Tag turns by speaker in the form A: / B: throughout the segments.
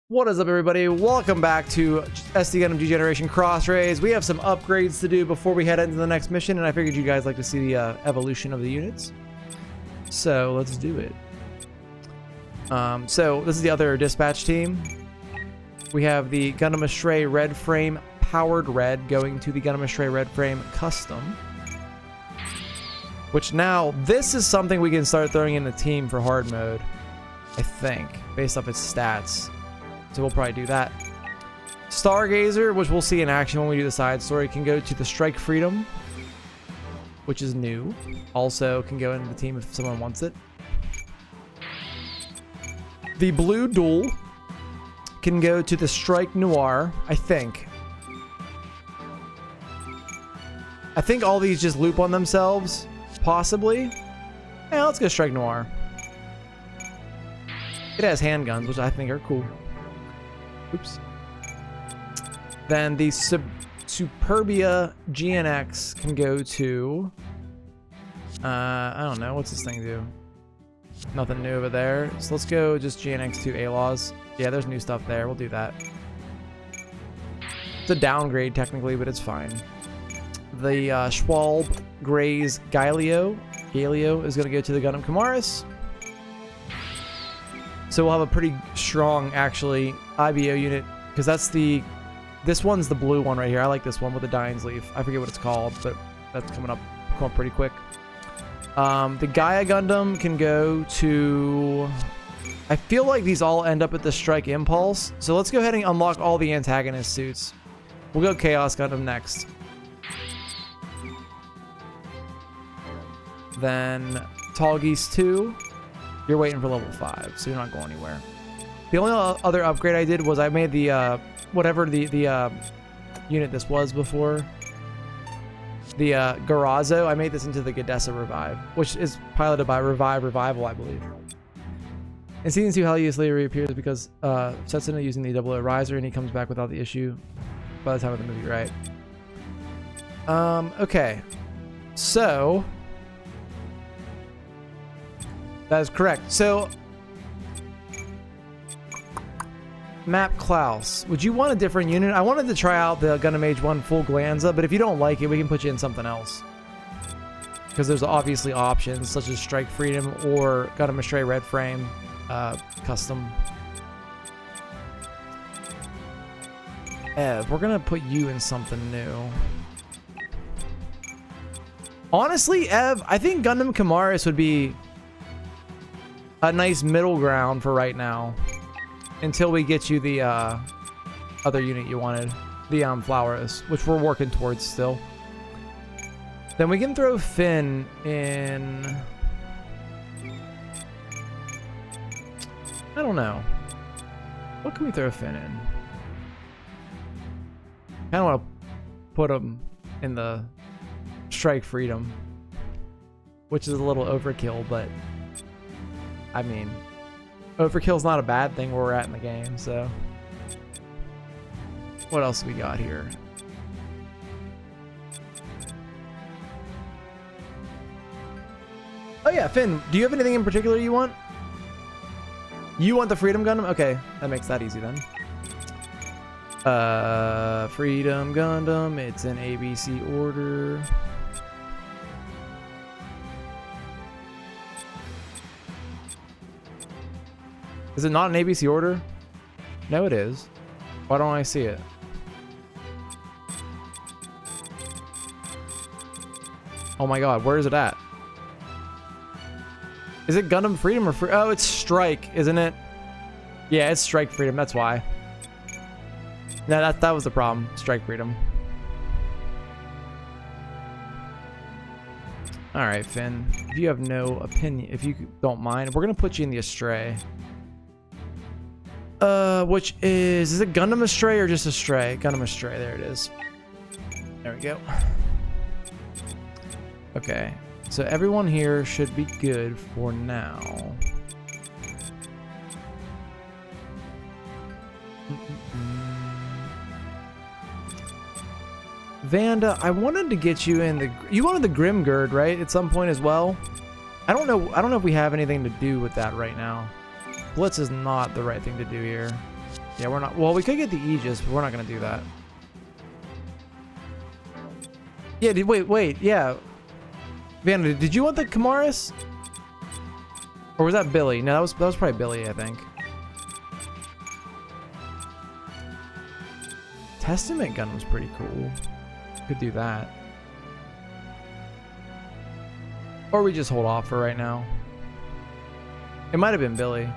A: What is up, everybody? Welcome back to SD Gundam G Generation Cross Rays. We have some upgrades to do before we head into the next mission, and I figured you guys like to see the evolution of the units. So let's do it. So this is the other dispatch team. We have the Gundam Astray Red Frame Powered Red going to the Gundam Astray Red Frame Custom. Which now, this is something we can start throwing in the team for hard mode, I think, based off its stats. So we'll probably do that. Stargazer, which we'll see in action when we do the side story, can go to the Strike Freedom, which is new. Also can go into the team if someone wants it. The Blue Duel can go to the Strike Noir, I think. I think all these just loop on themselves, possibly. Yeah, let's go Strike Noir. It has handguns, which I think are cool. Oops. Then the Superbia GNX can go to... I don't know. What's this thing do? Nothing new over there. So let's go just GNX to ALAWs. Yeah, there's new stuff there. We'll do that. It's a downgrade technically, but it's fine. The Schwalbe Grays Galio is going to go to the Gundam Kamaris. So we'll have a pretty strong, actually, IBO unit, because this one's the blue one right here. I like this one with the Dying's Leaf. I forget what it's called, but that's coming up pretty quick. The Gaia Gundam can go to... I feel like these all end up at the Strike Impulse, so let's go ahead and unlock all the antagonist suits. We'll go Chaos Gundam next. Then Tallgeese 2. You're waiting for level 5, so you're not going anywhere. The only other upgrade I did was I made the, whatever the unit this was before. The Garazo, I made this into the Gadessa Revive, which is piloted by Revival, I believe. In Season 2, Helios later reappears because Setsuna using the 00 Riser, and he comes back without the issue by the time of the movie, right? Okay. So... that is correct. So, Map Klaus, would you want a different unit? I wanted to try out the Gundam Age 1 full Glanza, but if you don't like it, we can put you in something else. Because there's obviously options, such as Strike Freedom or Gundam Astray Red Frame Custom. Ev, we're going to put you in something new. Honestly, Ev, I think Gundam Kamaris would be a nice middle ground for right now, until we get you the other unit you wanted, the Flowers, which we're working towards still. Then we can throw Finn in. I don't know. What can we throw Finn in? I don't want to put him in the Strike Freedom, which is a little overkill, but I mean, overkill's not a bad thing where we're at in the game, so. What else we got here? Oh yeah, Finn, do you have anything in particular you want? You want the Freedom Gundam? Okay, that makes that easy then. Freedom Gundam, it's in ABC order. Is it not an ABC order? No, it is. Why don't I see it? Oh my god, where is it at? Is it Gundam Freedom or Free? Oh, it's Strike, isn't it? Yeah, it's Strike Freedom, that's why. No, that was the problem. Strike Freedom. Alright, Finn. If you have no opinion, if you don't mind, we're going to put you in the Astray. Which is it Gundam Astray or just Astray? Gundam Astray, there it is. There we go. Okay, so everyone here should be good for now. Vanda, I wanted to get you in the... You wanted the Grimgird, right? At some point as well? I don't know if we have anything to do with that right now. Blitz is not the right thing to do here. Yeah, we're not. Well, we could get the Aegis, but we're not gonna do that. Yeah. Wait. Yeah. Vanna, did you want the Kamaris? Or was that Billy? No, that was probably Billy, I think. Testament gun was pretty cool. Could do that. Or we just hold off for right now. It might have been Billy.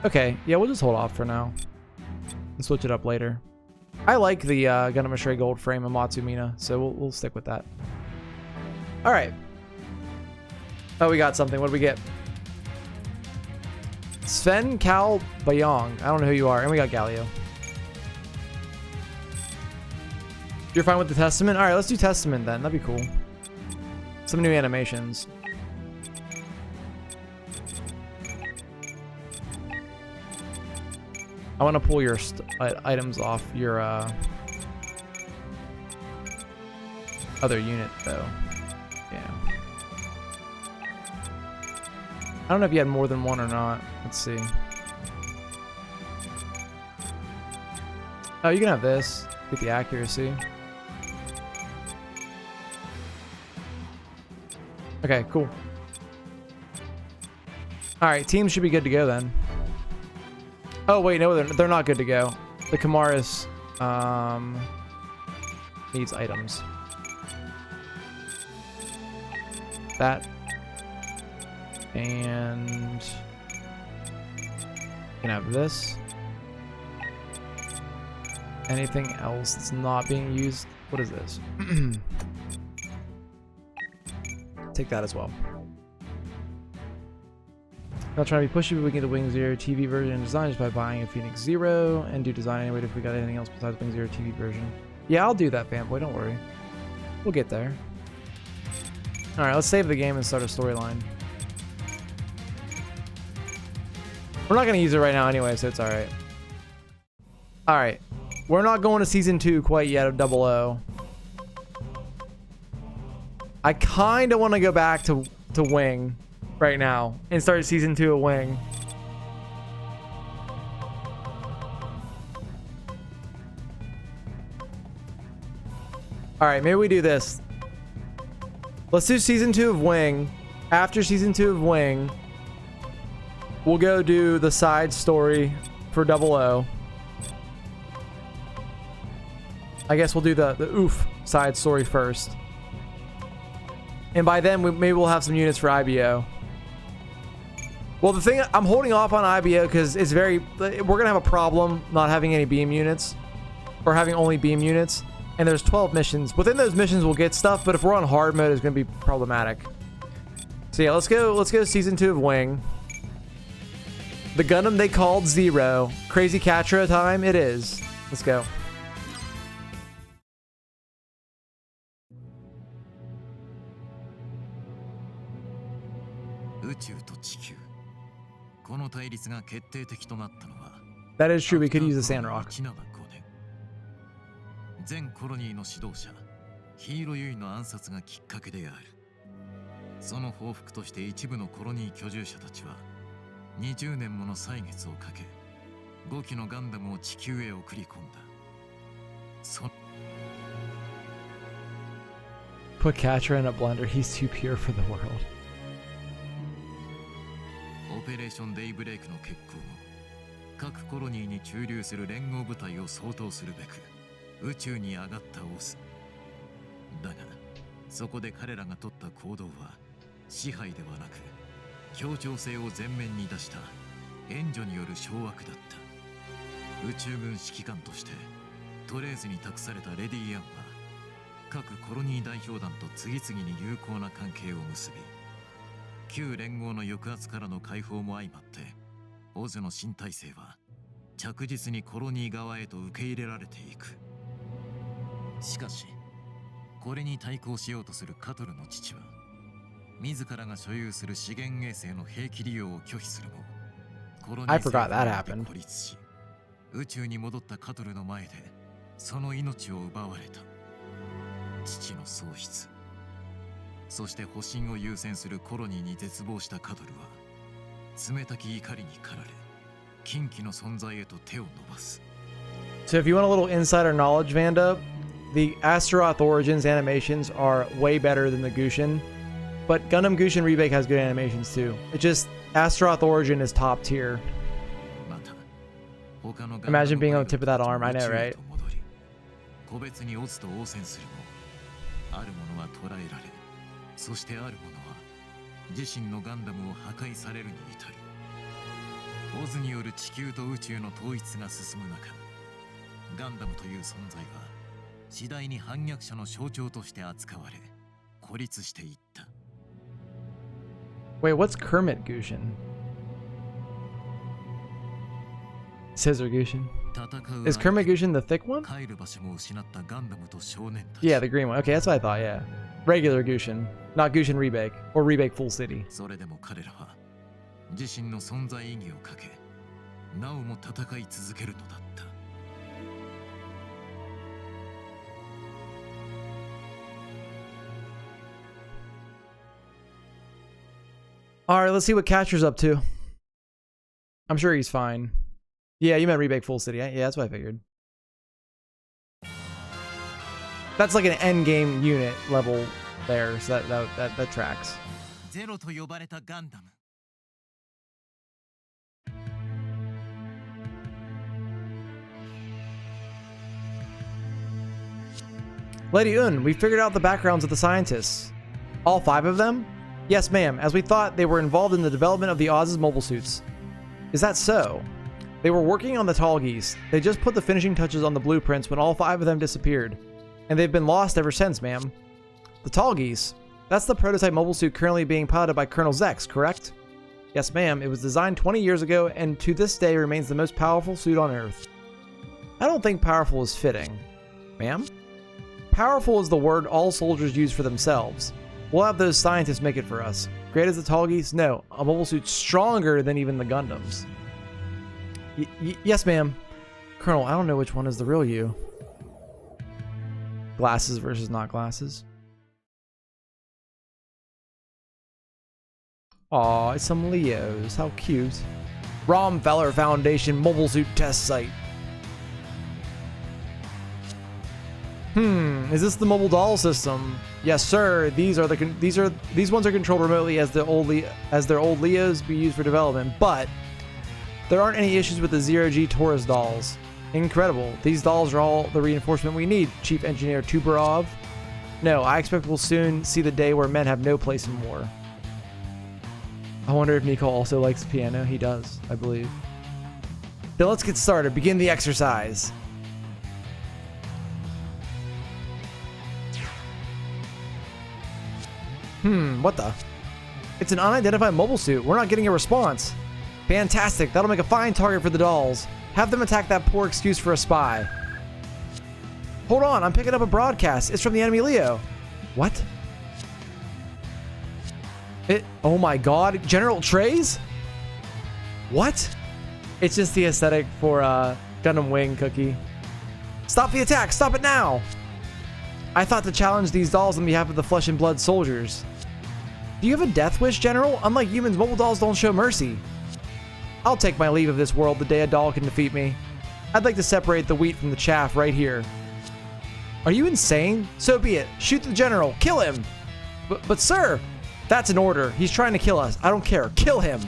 A: Okay, yeah, we'll just hold off for now. And switch it up later. I like the Gundam Stray Gold frame and Matsumina, so we'll stick with that. Alright. Oh, we got something. What do we get? Sven Cal Bayong. I don't know who you are. And we got Galio. You're fine with the Testament? Alright, let's do Testament then. That'd be cool. Some new animations. I want to pull your items off your other unit, though. Yeah. I don't know if you had more than one or not. Let's see. Oh, you can have this. Get the accuracy. Okay, cool. Alright, teams should be good to go then. Oh, wait, no, they're not good to go. The Kamaris needs items. That. And you can have this. Anything else that's not being used? What is this? Take that as well. Not trying to be pushy, but we can get the Wing Zero TV version and design just by buying a Phoenix Zero and do design anyway if we got anything else besides Wing Zero TV version. Yeah, I'll do that, fanboy. Don't worry. We'll get there. Alright, let's save the game and start a storyline. We're not going to use it right now anyway, so it's alright. Alright. We're not going to Season 2 quite yet of 00. I kind of want to go back to Wing right now and start Season 2 of Wing. Alright, maybe we do this. Let's do Season 2 of Wing. After Season 2 of Wing, we'll go do the side story for 00. I guess we'll do the oof side story first. And by then, maybe we'll have some units for IBO. Well, the thing, I'm holding off on IBO because it's we're going to have a problem not having any beam units. Or having only beam units. And there's 12 missions. Within those missions, we'll get stuff. But if we're on hard mode, it's going to be problematic. So yeah, let's go Season 2 of Wing. The Gundam they called Zero. Crazy Catra time? It is. Let's go. That is true. We could use the Sandrock.
B: 全コロニーの指導者ヒーロユイの暗殺がきっかけである。その報復として一部のコロニー居住者たちは20年もの歳月をかけ5機のガンダムを地球へ送り込んだ。
A: Put Catra in a blender. He's too pure for the world.
B: オペレーションデイブレイクの決行後、各コロニーに駐留する連合部隊を掃討するべく宇宙に上がったオス。だがそこで彼らが取った行動は支配ではなく協調性を前面に出した援助による掌握だった。宇宙軍指揮官としてトレーズに託されたレディ・アンは各コロニー代表団と次々に友好な関係を結び、旧連合の抑圧からの解放も相まってオズの新体制は着実にコロニー側へと受け入れられていく。しかしこれに対抗しようとするカトルの父は自らが所有する資源衛星の兵器利用を拒否するもコロニー政府に孤立し、宇宙に戻ったカトルの前でその命を奪われた。父の喪失、そして保身を優先するコロニーに絶望したカトルは冷たき怒りに駆られ近畿の存在へと手を伸ばす。
A: So if you want a little insider knowledge, Vanda, the Astaroth Origins animations are way better than the Gushin. But Gundam Gushin Remake has good animations too. It just, Astaroth Origin is top tier. Imagine being on the tip of that arm, I know, right?
B: 個別にオズと応戦するも、あるものは捕らえられ、そしてあるものは自身のガンダムを破壊されるに至る。オズによる地球と宇宙の統一が進む中、ガンダムという存在は次第に反逆者の象徴として扱われ、孤立していった。
A: Wait, what's Kermit Gushin? Scissor Gushin. Is Kermit Gushin the thick one? Yeah, the green one. Okay, that's what I thought, yeah. Regular Gushin, not Gushin Remake, or Remake Full City.
B: それでも彼らは自身の存在意義をかけ、なおも戦い続けるのだった。
A: Alright, let's see what Catcher's up to. I'm sure he's fine. Yeah, you meant Remake Full City. Yeah, that's what I figured. That's like an end game unit level there, so that tracks.
B: ゼロと呼ばれたガンダム。
A: Lady Un, we figured out the backgrounds of the scientists. All 5 of them? Yes, ma'am. As we thought, they were involved in the development of the Oz's mobile suits. Is that so? They were working on the Tall Geese. They just put the finishing touches on the blueprints when all 5 of them disappeared. And they've been lost ever since, ma'am. The Tall Geese? That's the prototype mobile suit currently being piloted by Colonel Zex, correct? Yes, ma'am. It was designed 20 years ago and to this day remains the most powerful suit on Earth. I don't think powerful is fitting. Ma'am? Powerful is the word all soldiers use for themselves. We'll have those scientists make it for us. Great as the Tall Geese? No. A mobile suit stronger than even the Gundams. Yes, ma'am. Colonel, I don't know which one is the real you. Glasses versus not glasses. Aw, it's some Leos. How cute. Romfeller Foundation Mobile Suit Test Site. Is this the mobile doll system? Yes, sir. These ones are controlled remotely as their old Leos be used for development, but there aren't any issues with the Zero-G Taurus dolls. Incredible. These dolls are all the reinforcement we need, Chief Engineer Tuberov. No, I expect we'll soon see the day where men have no place in war. I wonder if Nico also likes piano. He does, I believe. Then let's get started. Begin the exercise. What the? It's an unidentified mobile suit. We're not getting a response. Fantastic. That'll make a fine target for the dolls. Have them attack that poor excuse for a spy. Hold on. I'm picking up a broadcast. It's from the enemy Leo. What? Oh my god. General Trays? What? It's just the aesthetic for Gundam Wing, Cookie. Stop the attack. Stop it now. I thought to challenge these dolls on behalf of the flesh and blood soldiers. Do you have a death wish, General? Unlike humans, mobile dolls don't show mercy. I'll take my leave of this world the day a doll can defeat me. I'd like to separate the wheat from the chaff right here. Are you insane? So be it. Shoot the General. Kill him. But sir, that's an order. He's trying to kill us. I don't care. Kill him.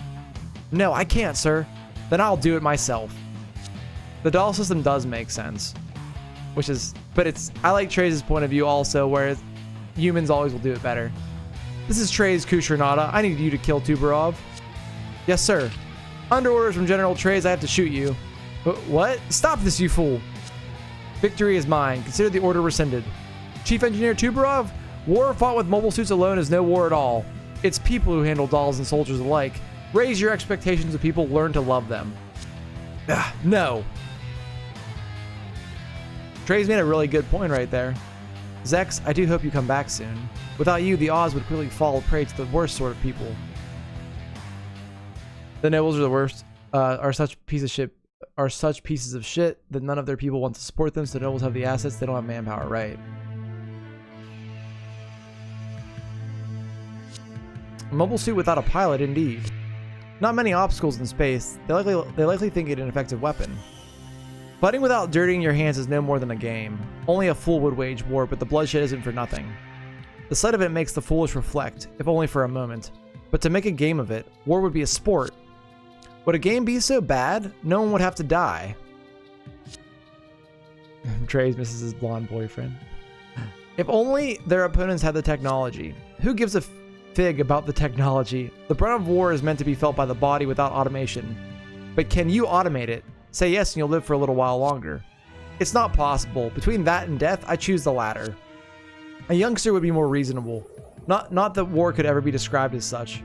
A: No, I can't, sir. Then I'll do it myself. The doll system does make sense. I like Trey's point of view also, where humans always will do it better. This is Trey's Kushranada. I need you to kill Tuberov. Yes, sir. Under orders from General Trey's, I have to shoot you. What? Stop this, you fool. Victory is mine. Consider the order rescinded. Chief Engineer Tuberov, war fought with mobile suits alone is no war at all. It's people who handle dolls and soldiers alike. Raise your expectations of people, learn to love them. No. Trey's made a really good point right there. Zex, I do hope you come back soon. Without you, the Oz would quickly fall prey to the worst sort of people. The nobles are the worst. Are such pieces of shit that none of their people want to support them, so the nobles have the assets, they don't have manpower, right? A mobile suit without a pilot, indeed. Not many obstacles in space. They likely think it an effective weapon. Fighting without dirtying your hands is no more than a game. Only a fool would wage war, but the bloodshed isn't for nothing. The sight of it makes the foolish reflect, if only for a moment. But to make a game of it, war would be a sport. Would a game be so bad, no one would have to die? Trey's misses his blonde boyfriend. If only their opponents had the technology. Who gives a fig about the technology? The brunt of war is meant to be felt by the body without automation. But can you automate it? Say yes and you'll live for a little while longer. It's not possible. Between that and death, I choose the latter. A youngster would be more reasonable. Not that war could ever be described as such.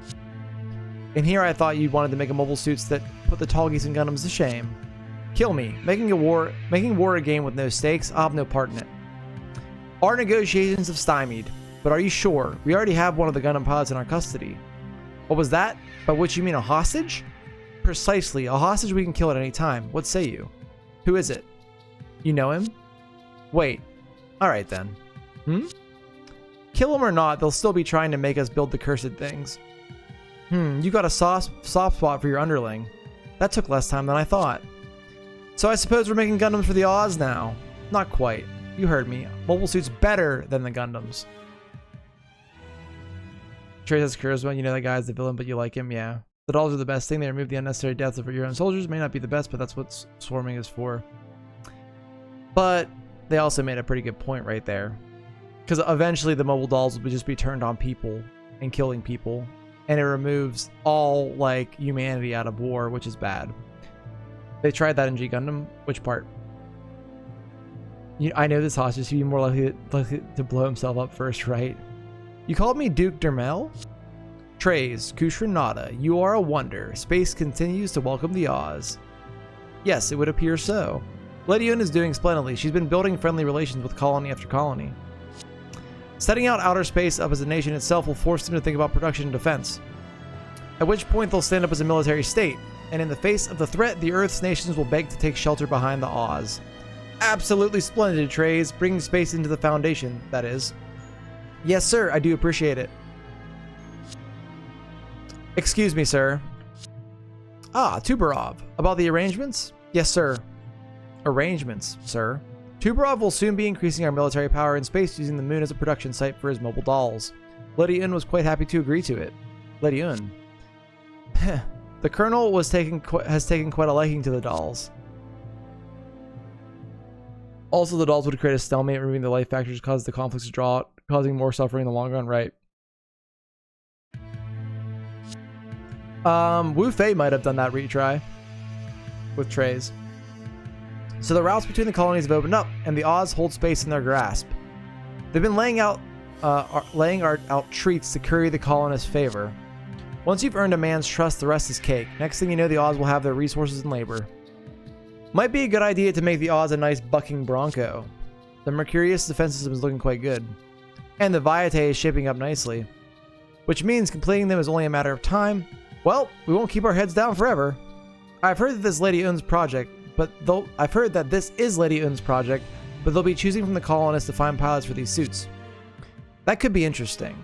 A: And here I thought you wanted to make a mobile suits that put the Tallgeese and Gundams to shame. Kill me. Making war a game with no stakes, I'll have no part in it. Our negotiations have stymied. But are you sure? We already have one of the Gundam pilots in our custody. What was that? By which you mean a hostage? Precisely. A hostage we can kill at any time. What say you? Who is it? You know him? Wait. Alright then. Kill him or not, they'll still be trying to make us build the cursed things. You got a soft spot for your underling. That took less time than I thought. So I suppose we're making Gundams for the Oz now. Not quite. You heard me. Mobile Suit's better than the Gundams. Trace has charisma. You know that guy's the villain, but you like him? Yeah. The dolls are the best thing. They remove the unnecessary deaths of your own soldiers. May not be the best, but that's what swarming is for. But they also made a pretty good point right there. Because eventually the mobile dolls will just be turned on people and killing people. And it removes all, like, humanity out of war, which is bad. They tried that in G Gundam. Which part? I know this hostage. He'd be more likely to blow himself up first, right? You called me Duke Dermel? Trays, Kushranada, you are a wonder. Space continues to welcome the Oz. Yes, it would appear so. Lady Yun is doing splendidly. She's been building friendly relations with colony after colony. Setting out outer space up as a nation itself will force them to think about production and defense. At which point they'll stand up as a military state, and in the face of the threat, the Earth's nations will beg to take shelter behind the Oz. Absolutely splendid, Trays. Bringing space into the Foundation, that is. Yes, sir, I do appreciate it. Excuse me, sir. Ah, Tubarov. About the arrangements? Yes, sir. Arrangements, sir. Tubarov will soon be increasing our military power in space using the moon as a production site for his mobile dolls. Lady Yun was quite happy to agree to it. Lady Yun. The colonel has taken quite a liking to the dolls. Also, the dolls would create a stalemate, removing the life factors cause the conflicts to draw out, causing more suffering in the long run, right? Wu Fei might have done that retry with Trays. So the routes between the colonies have opened up, and the Oz hold space in their grasp. They've been laying out treats to curry the colonists' favor. Once you've earned a man's trust, the rest is cake. Next thing you know, the Oz will have their resources and labor. Might be a good idea to make the Oz a nice bucking bronco. The Mercurius defense system is looking quite good. And the Vaiate is shaping up nicely. Which means completing them is only a matter of time. Well, we won't keep our heads down forever. I've heard that this is Lady Yun's project, but they'll be choosing from the colonists to find pilots for these suits. That could be interesting.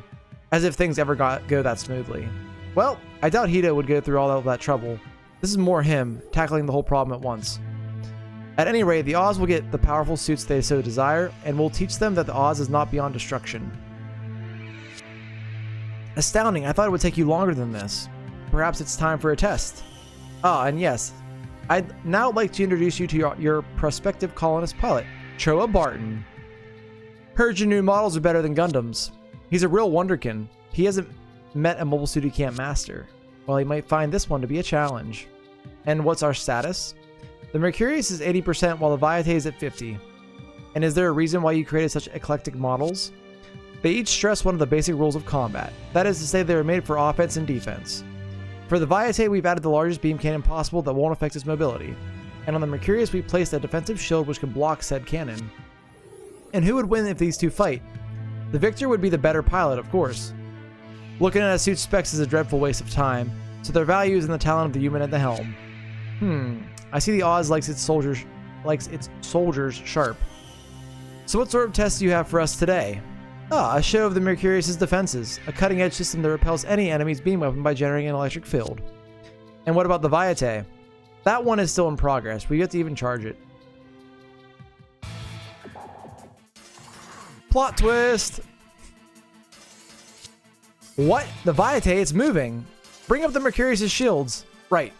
A: As if things ever go that smoothly. Well, I doubt Hito would go through all of that trouble. This is more him, tackling the whole problem at once. At any rate, the Oz will get the powerful suits they so desire, and we'll teach them that the Oz is not beyond destruction. Astounding, I thought it would take you longer than this. Perhaps it's time for a test. Ah, and yes, I'd now like to introduce you to your prospective colonist pilot, Choa Barton. Heard your new models are better than Gundams. He's a real wonderkin. He hasn't met a mobile suit he can't master. Well, he might find this one to be a challenge. And what's our status? The Mercurius is 80% while the Vaiate is at 50%. And is there a reason why you created such eclectic models? They each stress one of the basic rules of combat. That is to say, they are made for offense and defense. For the Vaiate, we've added the largest beam cannon possible that won't affect its mobility. And on the Mercurius, we placed a defensive shield which can block said cannon. And who would win if these two fight? The victor would be the better pilot, of course. Looking at a suit's specs is a dreadful waste of time, so their value is in the talent of the human at the helm. I see the Oz likes its soldiers sharp. So what sort of tests do you have for us today? Ah, a show of the Mercurius' defenses, a cutting-edge system that repels any enemy's beam weapon by generating an electric field. And what about the Vaiate? That one is still in progress. We get to even charge it. Plot twist! What? The Vaiate, it's moving. Bring up the Mercurius' shields. Right.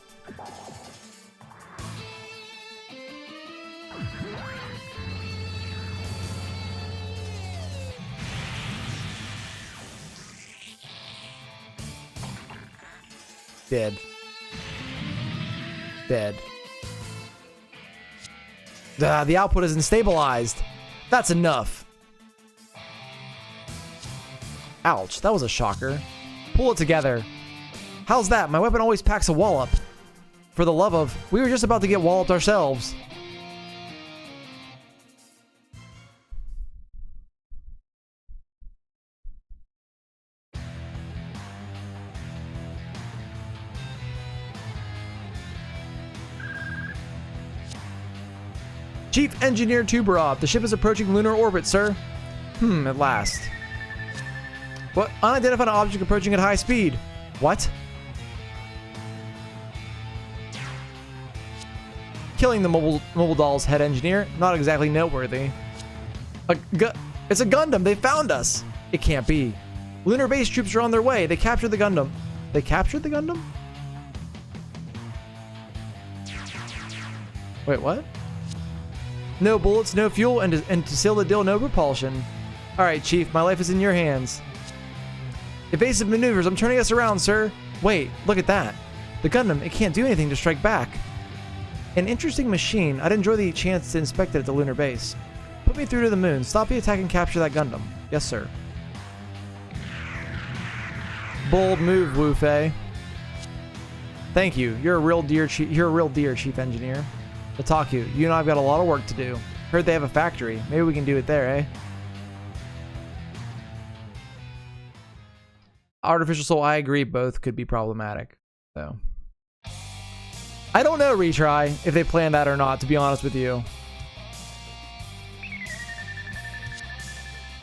A: Dead. Dead. The output isn't stabilized. That's enough. Ouch, that was a shocker. Pull it together. How's that? My weapon always packs a wallop. For the love of, we were just about to get walloped ourselves. Chief Engineer Tuberov, the ship is approaching lunar orbit, sir. At last. What? Unidentified object approaching at high speed. What? Killing the mobile doll's head engineer, not exactly noteworthy. It's a Gundam, they found us. It can't be. Lunar base troops are on their way. They captured the Gundam. They captured the Gundam? Wait, what? No bullets, no fuel, and to seal the deal, no propulsion. Alright, Chief, my life is in your hands. Evasive maneuvers, I'm turning us around, sir. Wait, look at that. The Gundam, it can't do anything to strike back. An interesting machine. I'd enjoy the chance to inspect it at the lunar base. Put me through to the moon. Stop the attack and capture that Gundam. Yes, sir. Bold move, Wu Fei. Thank you. You're a real dear, Chief Engineer. Otaku, you and I've got a lot of work to do. Heard they have a factory. Maybe we can do it there, eh? Artificial Soul, I agree, both could be problematic. So, I don't know, Retry, if they planned that or not, to be honest with you.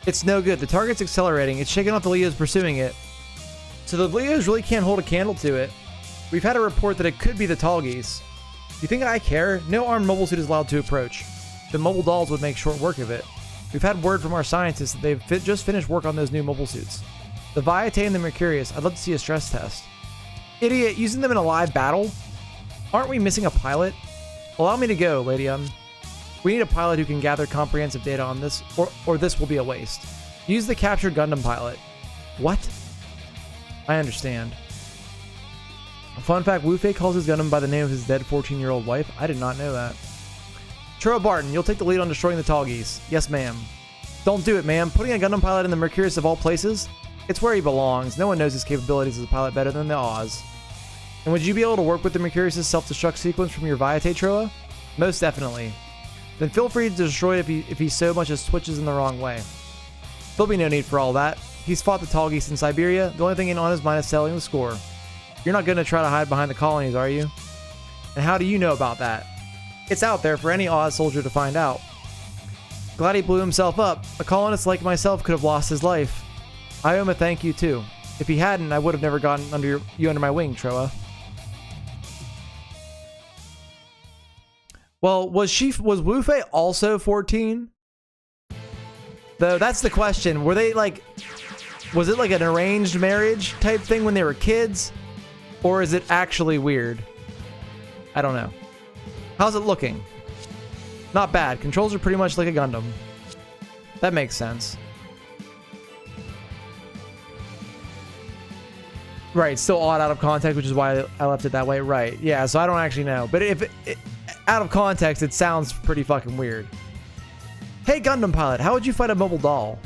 A: It's no good. The target's accelerating. It's shaking off the Leos pursuing it. So the Leos really can't hold a candle to it. We've had a report that it could be the Tallgeese. You think I care? No armed mobile suit is allowed to approach. The mobile dolls would make short work of it. We've had word from our scientists that they've just finished work on those new mobile suits. The Vaiate and the Mercurius, I'd love to see a stress test. Idiot, using them in a live battle? Aren't we missing a pilot? Allow me to go, Lady We need a pilot who can gather comprehensive data on this, or this will be a waste. Use the captured Gundam pilot. What? I understand. A fun fact, Wu Fei calls his Gundam by the name of his dead 14-year-old wife. I did not know that. Churro Barton, you'll take the lead on destroying the Tallgeese. Yes, ma'am. Don't do it, ma'am. Putting a Gundam pilot in the Mercurius of all places? It's where he belongs. No one knows his capabilities as a pilot better than the Oz. And would you be able to work with the Mercurius' self-destruct sequence from your Vaiate, Troa? Most definitely. Then feel free to destroy it if he so much as switches in the wrong way. There'll be no need for all that. He's fought the Tallgeese in Siberia. The only thing on his mind is settling the score. You're not going to try to hide behind the colonies, are you? And how do you know about that? It's out there for any Oz soldier to find out. Glad he blew himself up. A colonist like myself could have lost his life. I owe him a thank you too. If he hadn't, I would have never gotten you under my wing, Troa. Well, was Wu Fei also 14? Though that's the question. Were they like, was it like an arranged marriage type thing when they were kids? Or is it actually weird? I don't know. How's it looking? Not bad. Controls are pretty much like a Gundam. That makes sense. Right, still odd out of context, which is why I left it that way. Right, yeah, so I don't actually know. But if out of context, it sounds pretty fucking weird. Hey, Gundam pilot, how would you fight a mobile doll?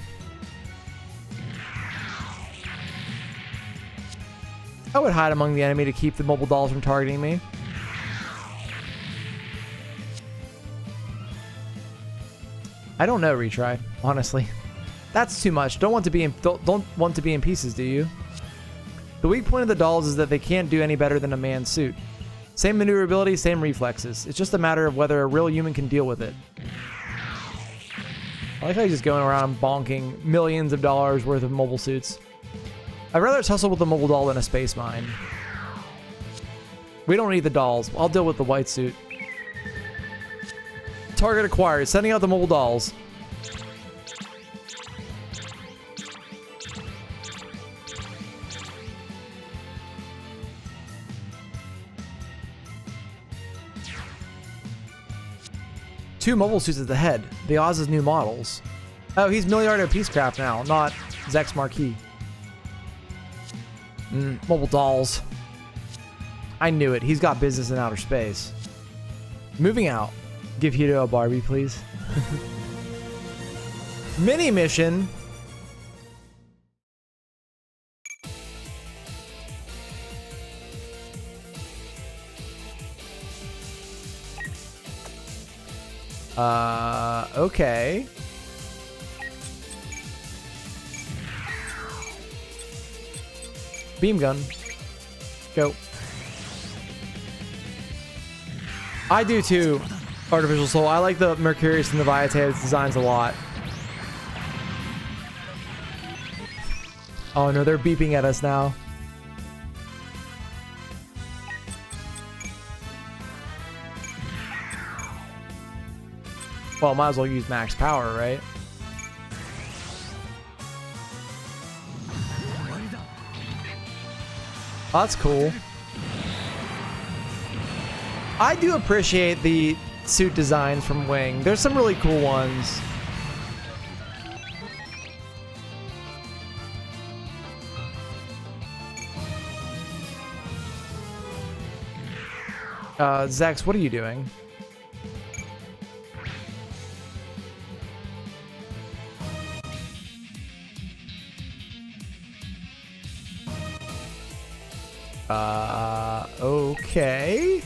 A: I would hide among the enemy to keep the mobile dolls from targeting me. I don't know, Retry, honestly. That's too much. Don't want to be in pieces, do you? The weak point of the dolls is that they can't do any better than a man's suit. Same maneuverability, same reflexes. It's just a matter of whether a real human can deal with it. I like how he's just going around bonking millions of dollars worth of mobile suits. I'd rather tussle with a mobile doll than a space mine. We don't need the dolls. I'll deal with the white suit. Target acquired. Sending out the mobile dolls. Two mobile suits at the head. The Oz's new models. Oh, he's Milliardaire Peacecraft now, not Zex Marquis. Mobile dolls. I knew it. He's got business in outer space. Moving out. Give Hito a Barbie, please. Mini mission. Okay. Beam gun. Go. I do too, Artificial Soul. I like the Mercurius and the Viota's designs a lot. Oh no, they're beeping at us now. Well, might as well use max power, right? Oh, that's cool. I do appreciate the suit designs from Wing. There's some really cool ones. Zex, what are you doing? Okay.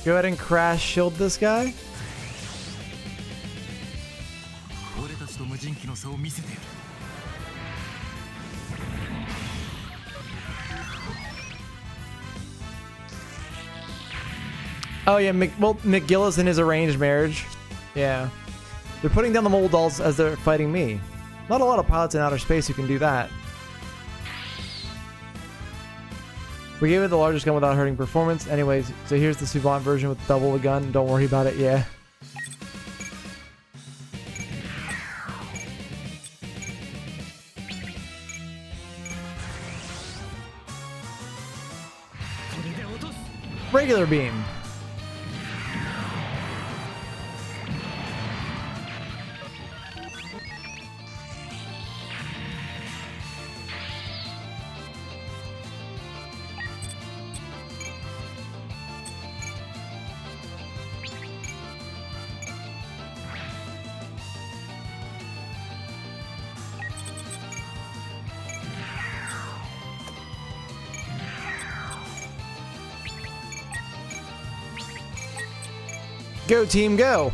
A: Go ahead and crash shield this guy. Oh yeah, McGillis and his arranged marriage. Yeah. They're putting down the mobile dolls as they're fighting me. Not a lot of pilots in outer space who can do that. We gave it the largest gun without hurting performance. Anyways, so here's the Suivant version with double the gun. Don't worry about it, yeah. Regular beam. Go team, go!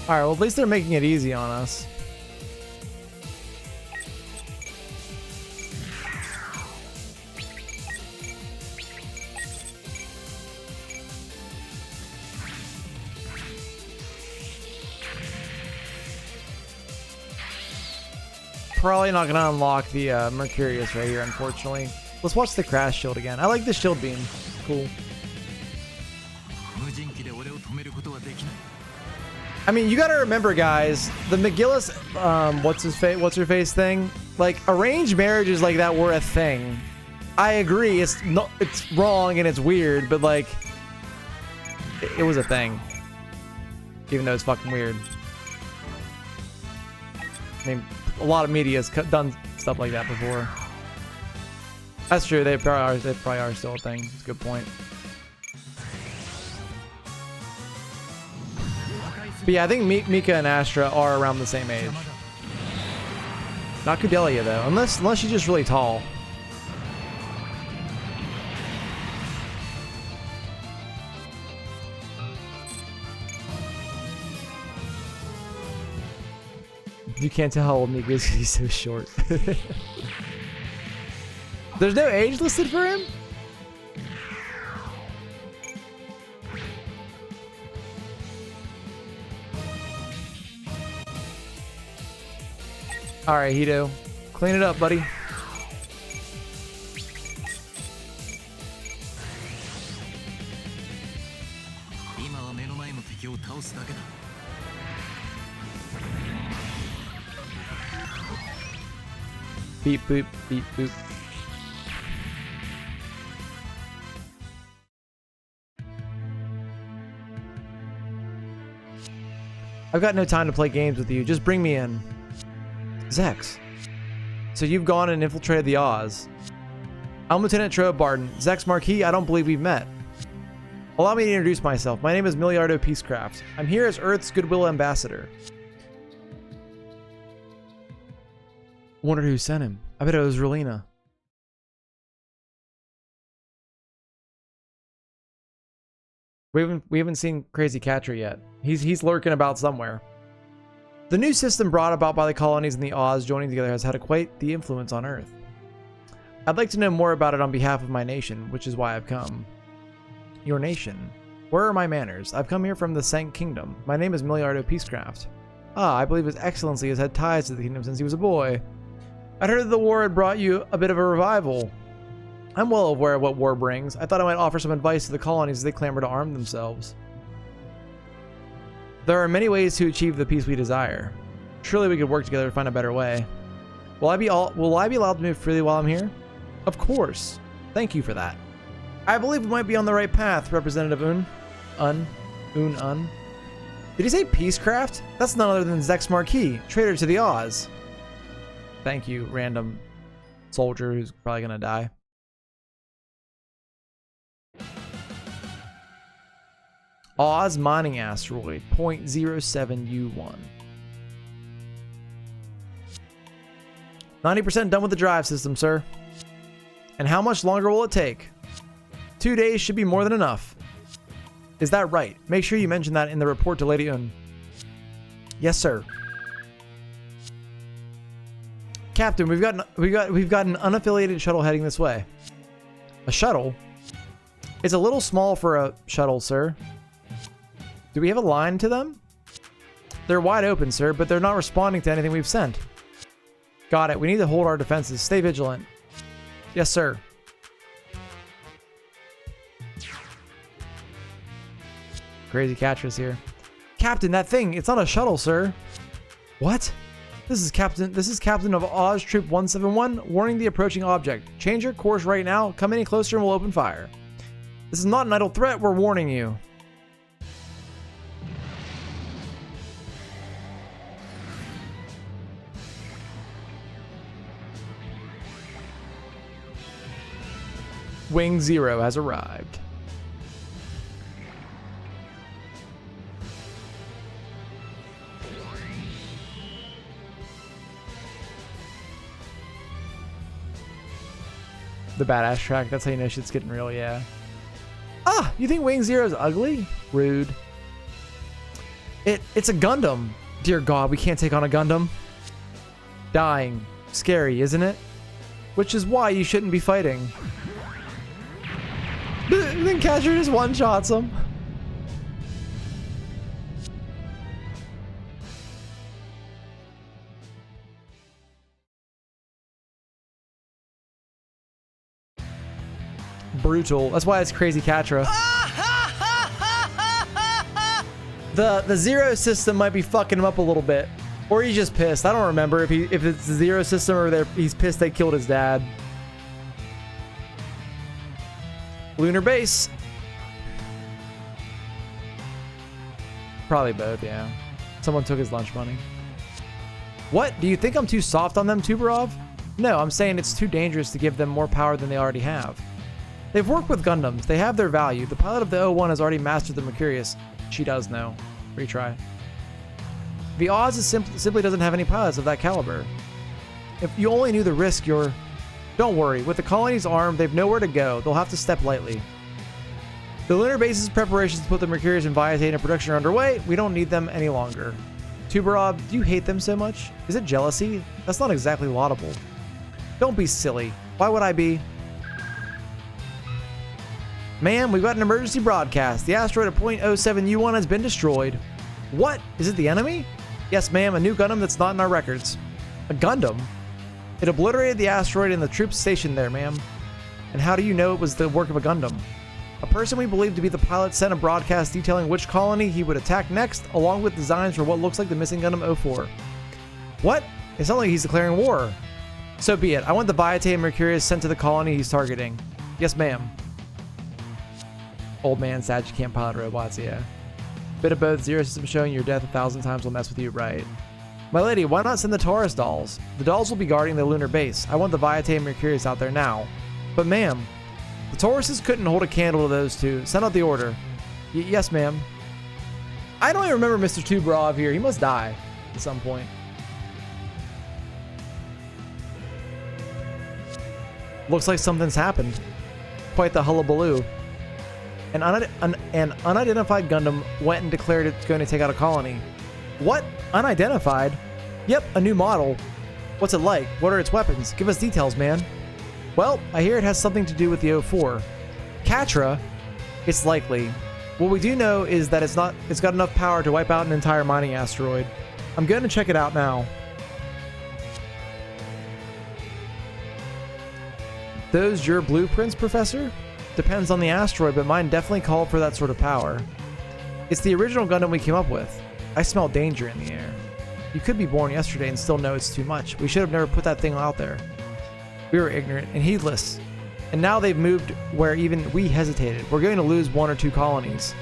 A: Alright, well at least they're making it easy on us. Probably not gonna unlock the Mercurius right here, unfortunately. Let's watch the crash shield again. I like the shield beam. Cool. I mean, you gotta remember, guys, the McGillis, what's her face thing? Like, arranged marriages like that were a thing. I agree, it's wrong and it's weird, but like, it was a thing. even though it's fucking weird. I mean, a lot of media has done stuff like that before. That's true. They probably are still a thing. It's a good point. But yeah, I think Mika and Astra are around the same age. Not Kudelia though, unless she's just really tall. You can't tell how old Mika is because he's so short. There's no age listed for him? Alright, Hito. Clean it up, buddy. Beep boop, beep boop. I've got no time to play games with you. Just bring me in. Zex. So you've gone and infiltrated the Oz. I'm Lieutenant Trove Barton. Zex Marquis, I don't believe we've met. Allow me to introduce myself. My name is Miliardo Peacecraft. I'm here as Earth's Goodwill Ambassador. Wondered who sent him. I bet it was Relina. We haven't seen Crazy Catcher yet. He's lurking about somewhere. The new system brought about by the colonies in the Oz joining together has had quite the influence on Earth. I'd like to know more about it on behalf of my nation, which is why I've come. Your nation? Where are my manners? I've come here from the Sank Kingdom. My name is Miliardo Peacecraft. Ah, I believe His Excellency has had ties to the kingdom since he was a boy. I'd heard that the war had brought you a bit of a revival. I'm well aware of what war brings. I thought I might offer some advice to the colonies as they clamor to arm themselves. There are many ways to achieve the peace we desire. Surely we could work together to find a better way. Will I be allowed to move freely while I'm here? Of course. Thank you for that. I believe we might be on the right path, Representative Un. Did he say Peacecraft? That's none other than Zex Marquis, traitor to the Oz. Thank you, random soldier who's probably gonna die. Oz mining asteroid, 0.07U1. 90% done with the drive system, sir. And how much longer will it take? 2 days should be more than enough. Is that right? Make sure you mention that in the report to Lady Un. Yes, sir. Captain, we've got an unaffiliated shuttle heading this way. A shuttle? It's a little small for a shuttle, sir. Do we have a line to them? They're wide open, sir, but they're not responding to anything we've sent. Got it. We need to hold our defenses. Stay vigilant. Yes, sir. Crazy Catcher's here. Captain, that thing, it's not a shuttle, sir. What? This is Captain of Oz Troop 171, warning the approaching object. Change your course right now. Come any closer and we'll open fire. This is not an idle threat. We're warning you. Wing 0 has arrived. The badass track, that's how you know shit's getting real, yeah. Ah, you think Wing 0 is ugly? Rude. It's a Gundam. Dear God, we can't take on a Gundam. Dying. Scary, isn't it? Which is why you shouldn't be fighting. Then Catcher just one-shots him. Brutal. That's why it's Crazy Catra. The Zero system might be fucking him up a little bit. Or he's just pissed. I don't remember if it's the Zero system or he's pissed they killed his dad. Lunar base. Probably both, yeah. Someone took his lunch money. What? Do you think I'm too soft on them, Tuberov? No, I'm saying it's too dangerous to give them more power than they already have. They've worked with Gundams. They have their value. The pilot of the O1 has already mastered the Mercurius. She does know. Retry. The Oz is simply doesn't have any pilots of that caliber. If you only knew the risk, you're... Don't worry. With the colonies armed, they've nowhere to go. They'll have to step lightly. The lunar base's preparations to put the Mercurius and Viate into production are underway. We don't need them any longer. Tuberov, do you hate them so much? Is it jealousy? That's not exactly laudable. Don't be silly. Why would I be? Ma'am, we've got an emergency broadcast. The asteroid at point 07U1 has been destroyed. What? Is it the enemy? Yes, ma'am, a new Gundam that's not in our records. A Gundam? It obliterated the asteroid and the troops stationed there, ma'am. And how do you know it was the work of a Gundam? A person we believe to be the pilot sent a broadcast detailing which colony he would attack next, along with designs for what looks like the missing Gundam 04. What? It's not like he's declaring war. So be it. I want the Viate and Mercurius sent to the colony he's targeting. Yes, ma'am. Old man, sad you can't pilot robots, yeah. Bit of both. Zero system showing your death 1,000 times will mess with you, right? My lady, why not send the Taurus dolls? The dolls will be guarding the lunar base. I want the Viate and Mercurius out there now. But ma'am, the Tauruses couldn't hold a candle to those two. Send out the order. Yes, ma'am. I don't even remember Mr. Tuberov here. He must die at some point. Looks like something's happened. Quite the hullabaloo. An unidentified Gundam went and declared it's going to take out a colony. What? Unidentified? Yep, a new model. What's it like? What are its weapons? Give us details, man. Well, I hear it has something to do with the 04. Catra? It's likely. What we do know is that it's got enough power to wipe out an entire mining asteroid. I'm going to check it out now. Those your blueprints, Professor? Depends on the asteroid, but mine definitely called for that sort of power. It's the original Gundam we came up with. I smell danger in the air. You could be born yesterday and still know it's too much. We should have never put that thing out there. We were ignorant and heedless. And now they've moved where even we hesitated. We're going to lose 1 or 2 colonies.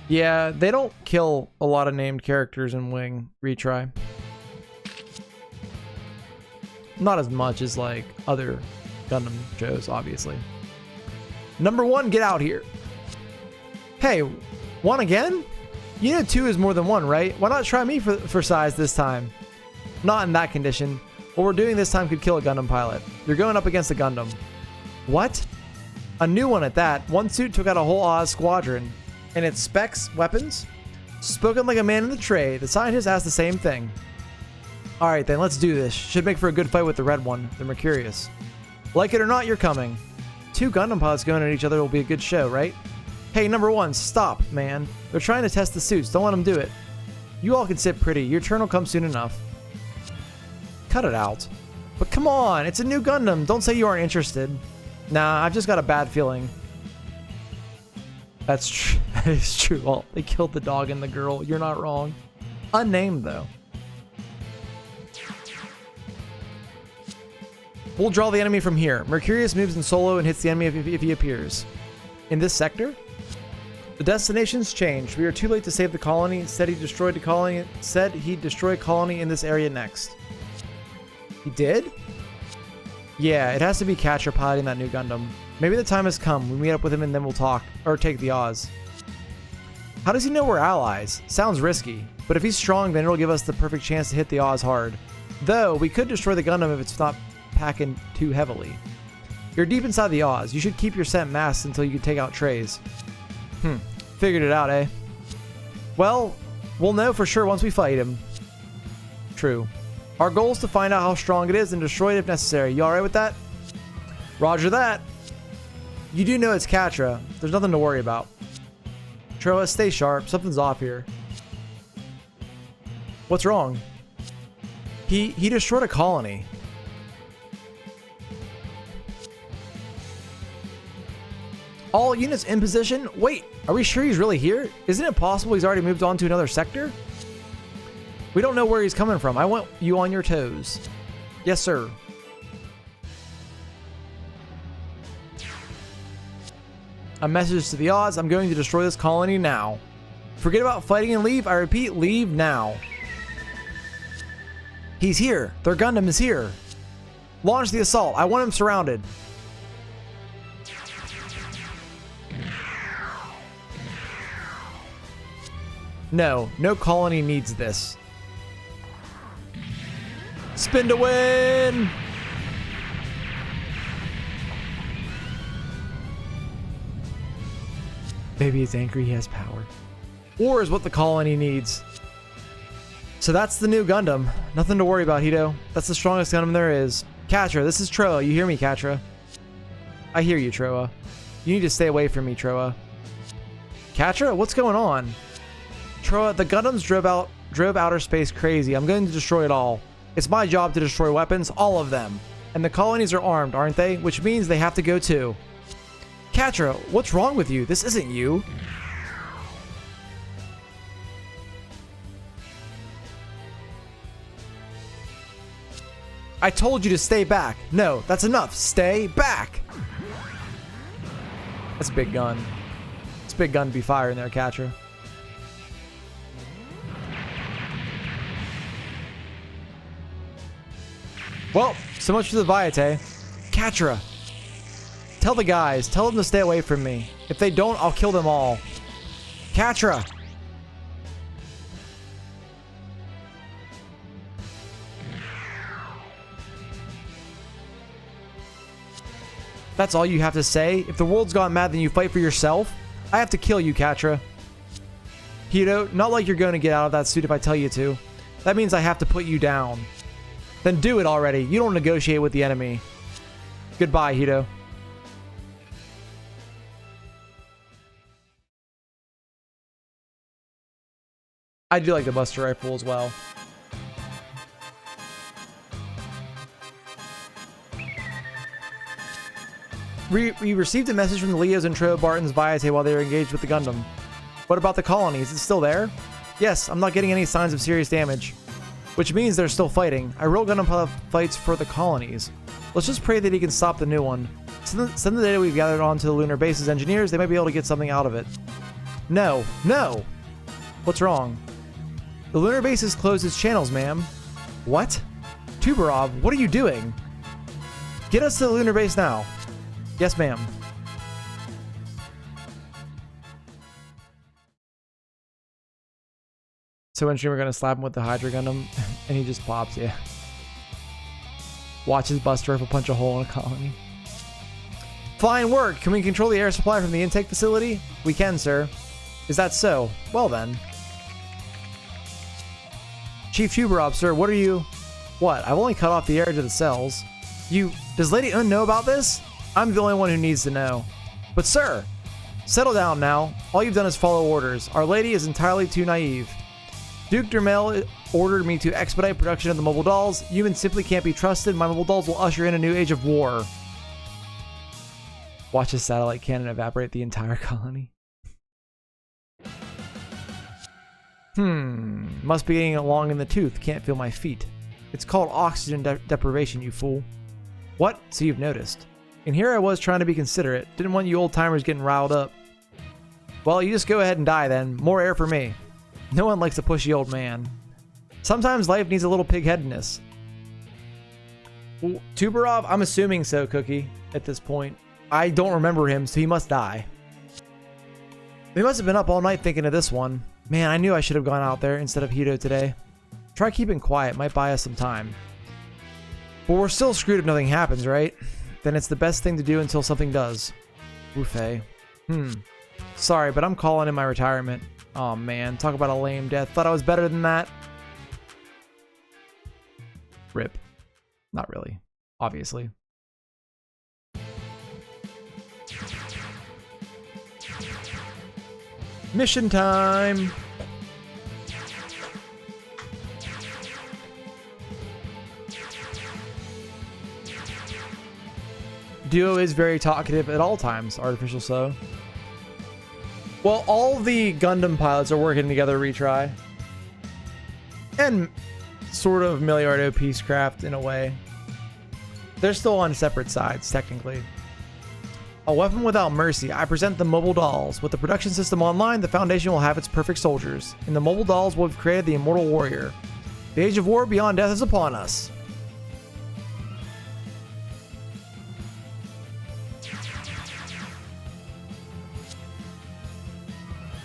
A: Yeah, they don't kill a lot of named characters in Wing. Retry. Not as much as like other Gundam shows, obviously. Number 1, get out here. Hey, 1 again? You know 2 is more than 1, right? Why not try me for size this time? Not in that condition. What we're doing this time could kill a Gundam pilot. You're going up against a Gundam. What? A new one at that. One suit took out a whole Oz squadron. And its specs, weapons? Spoken like a man in the tray, the scientist asked the same thing. Alright then, let's do this. Should make for a good fight with the red one, the Mercurius. Like it or not, you're coming. 2 Gundam pilots going at each other will be a good show, right? Hey, number 1, stop, man. They're trying to test the suits. Don't let them do it. You all can sit pretty. Your turn will come soon enough. Cut it out. But come on, it's a new Gundam. Don't say you aren't interested. Nah, I've just got a bad feeling. That's true. That is true. Well, they killed the dog and the girl. You're not wrong. Unnamed, though. We'll draw the enemy from here. Mercurius moves in solo and hits the enemy if he appears. In this sector? The destination's changed. We are too late to save the colony. Said he destroyed colony in this area next. He did? Yeah, it has to be Catcher piloting that new Gundam. Maybe the time has come. We meet up with him and then we'll talk. Or take the Oz. How does he know we're allies? Sounds risky. But if he's strong, then it'll give us the perfect chance to hit the Oz hard. Though, we could destroy the Gundam if it's not packing too heavily. You're deep inside the Oz. You should keep your scent masked until you can take out trays. Figured it out, eh? Well, we'll know for sure once we fight him. True. Our goal is to find out how strong it is and destroy it if necessary. You alright with that? Roger that. You do know it's Catra. There's nothing to worry about. Troa, stay sharp. Something's off here. What's wrong? He destroyed a colony. All units in position? Wait, are we sure he's really here? Isn't it possible he's already moved on to another sector? We don't know where he's coming from. I want you on your toes. Yes, sir. A message to the Oz. I'm going to destroy this colony now. Forget about fighting and leave. I repeat, leave now. He's here. Their Gundam is here. Launch the assault. I want him surrounded. No, no colony needs this. Spin to win! Maybe he's angry he has power. War is what the colony needs. So that's the new Gundam. Nothing to worry about, Hito. That's the strongest Gundam there is. Katra, this is Troa. You hear me, Katra? I hear you, Troa. You need to stay away from me, Troa. Katra, what's going on? Troa, the Gundams drove outer space crazy. I'm going to destroy it all. It's my job to destroy weapons, all of them. And the colonies are armed, aren't they? Which means they have to go too. Katra, what's wrong with you? This isn't you. I told you to stay back. No, that's enough. Stay back. That's a big gun. It's a big gun to be firing there, Katra. Well, so much for the Vaiate. Katra, tell the guys, tell them to stay away from me. If they don't, I'll kill them all. Katra! That's all you have to say? If the world's gone mad, then you fight for yourself? I have to kill you, Katra. Hito, not like you're going to get out of that suit if I tell you to. That means I have to put you down. Then do it already. You don't negotiate with the enemy. Goodbye, Hito. I do like the Buster Rifle as well. We received a message from the Leos and Tro Barton's Vaiate while they were engaged with the Gundam. What about the colony? Is it still there? Yes, I'm not getting any signs of serious damage. Which means they're still fighting. I wrote Gundam Pilot fights for the colonies. Let's just pray that he can stop the new one. Send the data we've gathered onto the lunar base's engineers. They might be able to get something out of it. No. No! What's wrong? The lunar base has closed its channels, ma'am. What? Tuberov, what are you doing? Get us to the lunar base now. Yes, ma'am. So when we're gonna slap him with the Hydra Gundam, and he just pops, yeah. Watch his Buster Rifle punch a hole in a colony. Fine work! Can we control the air supply from the intake facility? We can, sir. Is that so? Well then. Chief Tuberov, sir, what are you... What? I've only cut off the air to the cells. Does Lady Un know about this? I'm the only one who needs to know. But sir! Settle down now. All you've done is follow orders. Our Lady is entirely too naive. Duke Dermel ordered me to expedite production of the mobile dolls. Humans simply can't be trusted. My mobile dolls will usher in a new age of war. Watch a satellite cannon evaporate the entire colony. Must be getting along in the tooth. Can't feel my feet. It's called oxygen deprivation, you fool. What? So you've noticed. And here I was trying to be considerate. Didn't want you old timers getting riled up. Well, you just go ahead and die then. More air for me. No one likes a pushy old man. Sometimes life needs a little pig-headedness. Well, Tuberov, I'm assuming so, Cookie, at this point. I don't remember him, so he must die. They must have been up all night thinking of this one. Man, I knew I should have gone out there instead of Hito today. Try keeping quiet, might buy us some time. But we're still screwed if nothing happens, right? Then it's the best thing to do until something does. Oofay. Sorry, but I'm calling in my retirement. Oh man, talk about a lame death. Thought I was better than that. RIP. Not really. Obviously. Mission time! Duo is very talkative at all times, Artificial So. Well, all the Gundam pilots are working together, retry. And sort of Milliardo Peacecraft in a way. They're still on separate sides, technically. A weapon without mercy. I present the mobile dolls. With the production system online, the Foundation will have its perfect soldiers. In the mobile dolls, we've created the immortal warrior. The age of war beyond death is upon us.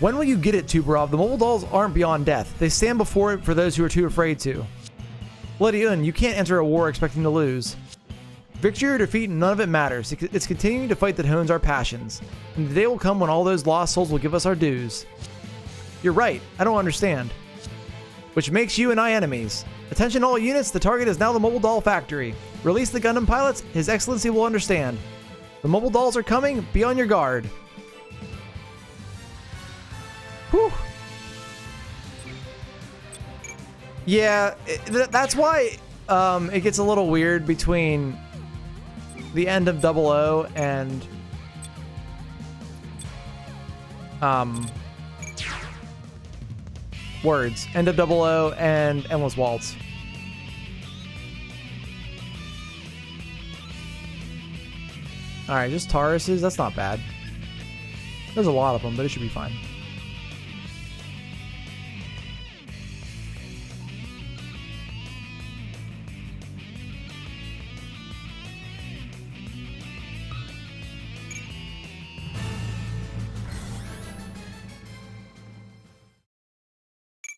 A: When will you get it, Tuberov? The mobile dolls aren't beyond death. They stand before it for those who are too afraid to. Bloody Un, you can't enter a war expecting to lose. Victory or defeat, none of it matters. It's continuing to fight that hones our passions. And the day will come when all those lost souls will give us our dues. You're right. I don't understand. Which makes you and I enemies. Attention all units, the target is now the mobile doll factory. Release the Gundam pilots, His Excellency will understand. The mobile dolls are coming, be on your guard. Whew. Yeah, that's why it gets a little weird between the end of 00 and words. End of 00 and Endless Waltz. Alright, just Tauruses. That's not bad. There's a lot of them, but it should be fine.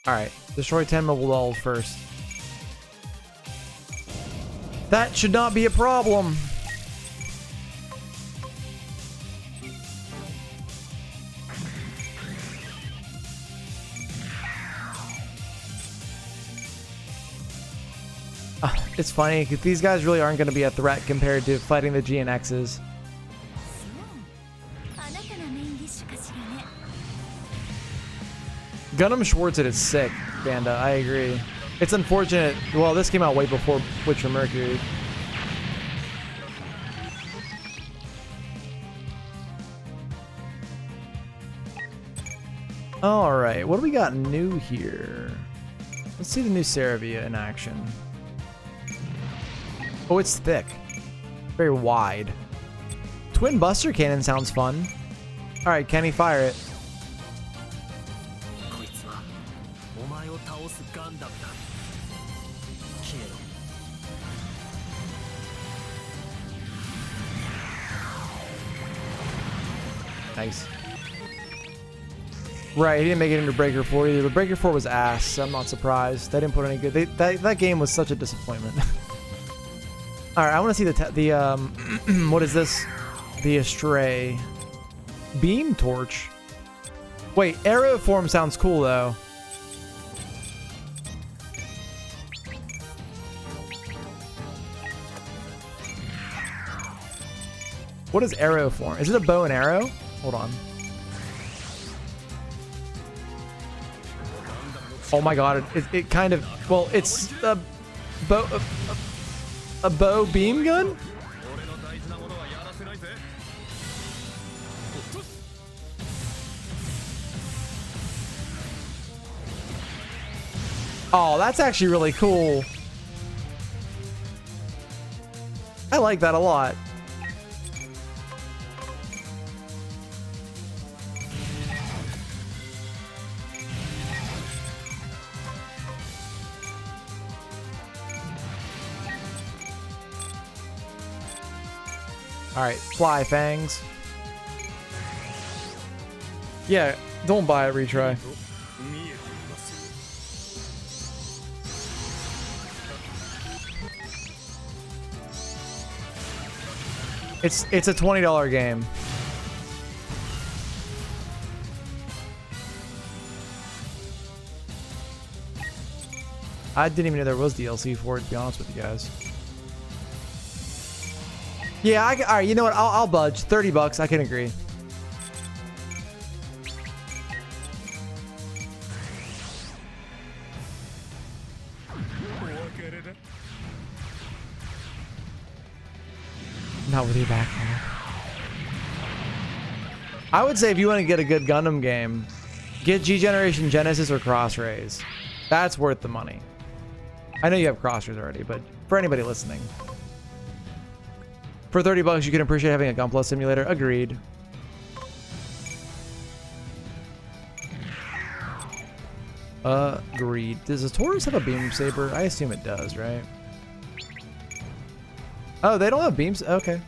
A: Alright, destroy 10 mobile dolls first. That should not be a problem. It's funny, because these guys really aren't going to be a threat compared to fighting the GNXs. Gundam Schwartz is sick, Banda. I agree. It's unfortunate. Well, this came out way before Witcher Mercury. Alright, what do we got new here? Let's see the new Saravia in action. Oh, it's thick. Very wide. Twin Buster Cannon sounds fun. Alright, Kenny, fire it. Nice. Right, he didn't make it into Breaker 4 either, but Breaker 4 was ass, so I'm not surprised. They didn't put any good. That game was such a disappointment. Alright, I want to see the what is this? The Astray. Beam Torch. Wait, Arrow Form sounds cool though. What is Arrow Form? Is it a bow and arrow? Hold on. Oh my god, it kind of, well, it's a bow beam gun? Oh, that's actually really cool. I like that a lot. Alright, fly fangs. Yeah, don't buy it, retry. It's a $20 game. I didn't even know there was DLC for it, to be honest with you guys. Yeah, alright, you know what? I'll budge. $30, I can agree. Not with your back there. I would say if you want to get a good Gundam game, get G Generation Genesis or Crossrays. That's worth the money. I know you have Crossrays already, but for anybody listening. For 30 bucks, you can appreciate having a Gunpla simulator. Agreed. Agreed. Does the Taurus have a beam saber? I assume it does, right? Oh, they don't have beams? Okay.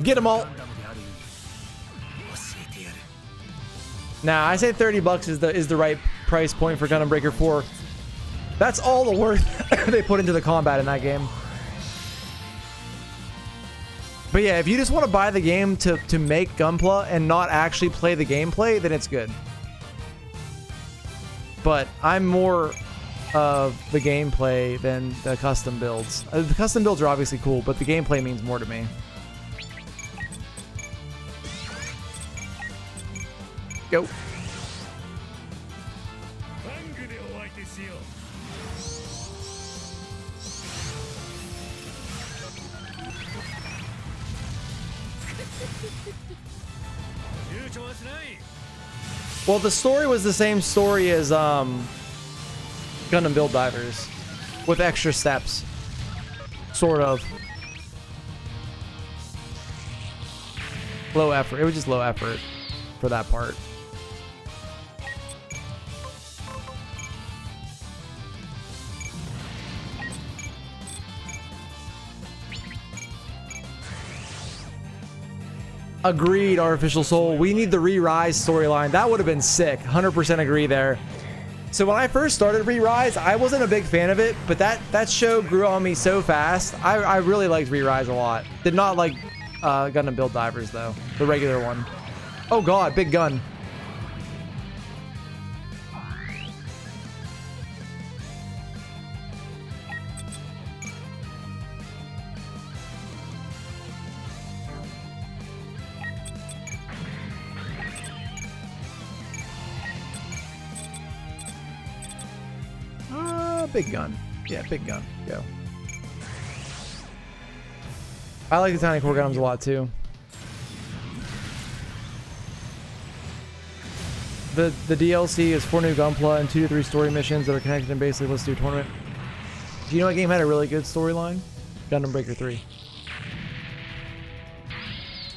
A: Get them all. Nah, I say 30 bucks is the right price point for Gundam Breaker 4. That's all the worth they put into the combat in that game. But yeah, if you just want to buy the game to make Gunpla and not actually play the gameplay, then it's good. But I'm more of the gameplay than the custom builds. The custom builds are obviously cool, but the gameplay means more to me. Go. Well, the story was the same story as Gundam Build Divers, with extra steps, sort of. Low effort. It was just low effort for that part. Agreed, Artificial Soul. We need the Re-Rise storyline. That would have been sick. 100% agree there. So when I first started Re-Rise, I wasn't a big fan of it, but that show grew on me so fast. I really liked Re-Rise a lot. Did not like Gundam Build Divers, though. The regular one. Oh god, big gun. Big gun. Yeah, big gun. Go. I like the Tiny Core Gundams a lot too. The DLC is 4 new Gunpla and 2 to 3 story missions that are connected and basically let's do a tournament. Do you know what game had a really good storyline? Gundam Breaker 3.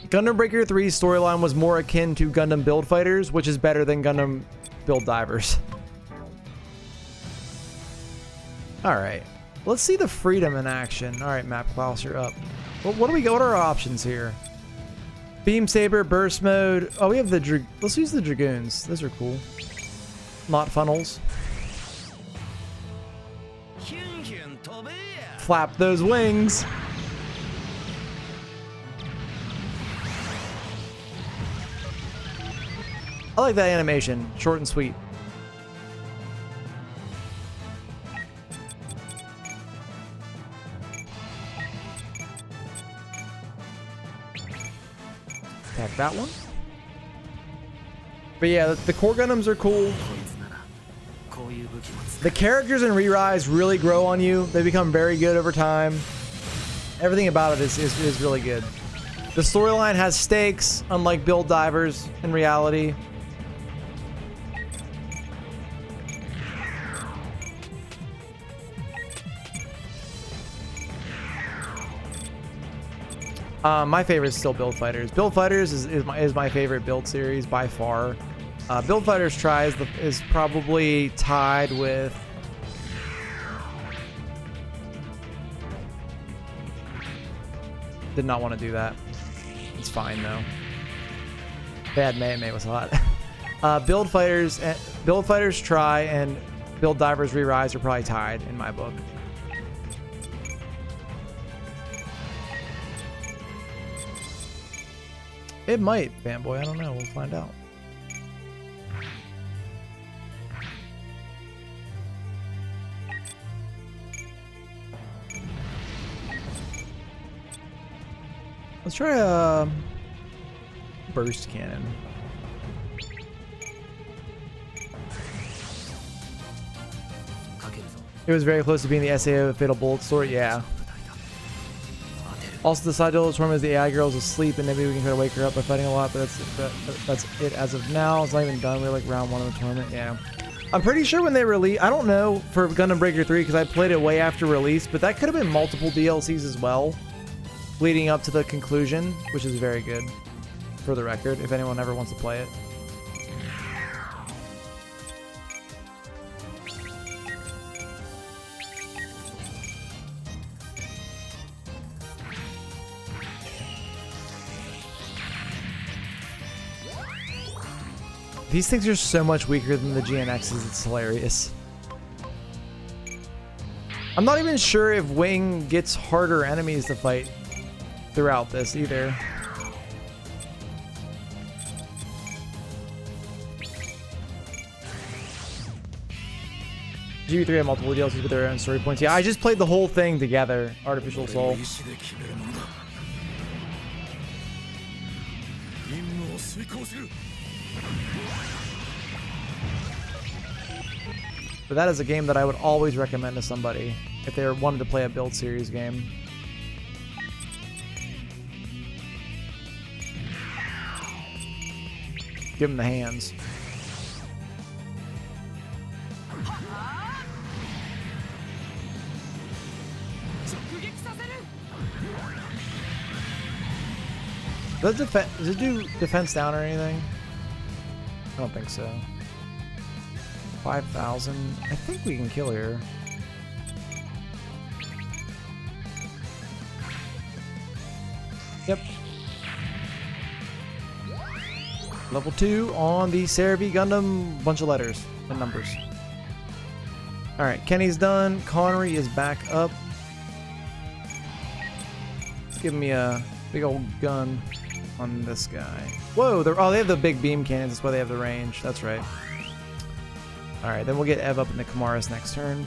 A: Gundam Breaker 3's storyline was more akin to Gundam Build Fighters, which is better than Gundam Build Divers. Alright, let's see the freedom in action. Alright, Map Klaus, you're up. What do we got? What are our options here? Beam Saber, Burst Mode. Oh, we have the... Let's use the Dragoons. Those are cool. Not funnels. Flap those wings. I like that animation. Short and sweet. Attack that one. But yeah, the core Gundams are cool. The characters in Re-Rise really grow on you. They become very good over time. Everything about it is really good. The storyline has stakes, unlike Build Divers in reality. My favorite is still Build Fighters. Build Fighters is my favorite build series by far. Build Fighters Try is probably tied with... Did not want to do that. It's fine though. Bad May was hot. Build Fighters Try and Build Divers Re-Rise are probably tied in my book. It might, fanboy. I don't know. We'll find out. Let's try a burst cannon. It was very close to being the SAO Fatal Bullet story. Yeah. Also, the side duel tournament is the AI girl's asleep, and maybe we can try to wake her up by fighting a lot, but that's it as of now. It's not even done. We're like round 1 of the tournament. Yeah. I'm pretty sure when they release, I don't know for Gundam Breaker 3 because I played it way after release, but that could have been multiple DLCs as well, leading up to the conclusion, which is very good for the record, if anyone ever wants to play it. These things are so much weaker than the GNXs, it's hilarious. I'm not even sure if Wing gets harder enemies to fight throughout this either. GB3 had multiple DLCs with their own story points. Yeah, I just played the whole thing together, Artificial Soul. But that is a game that I would always recommend to somebody if they wanted to play a build series game. Give them the hands. Does it do defense down or anything? I don't think so. 5,000. I think we can kill her. Yep. Level 2 on the Cerevi Gundam. Bunch of letters and numbers. Alright, Kenny's done. Connery is back up. Let's give me a big old gun on this guy. Whoa, they have the big beam cannons. That's why they have the range. That's right. Alright, then we'll get Ev up into Kamara's next turn.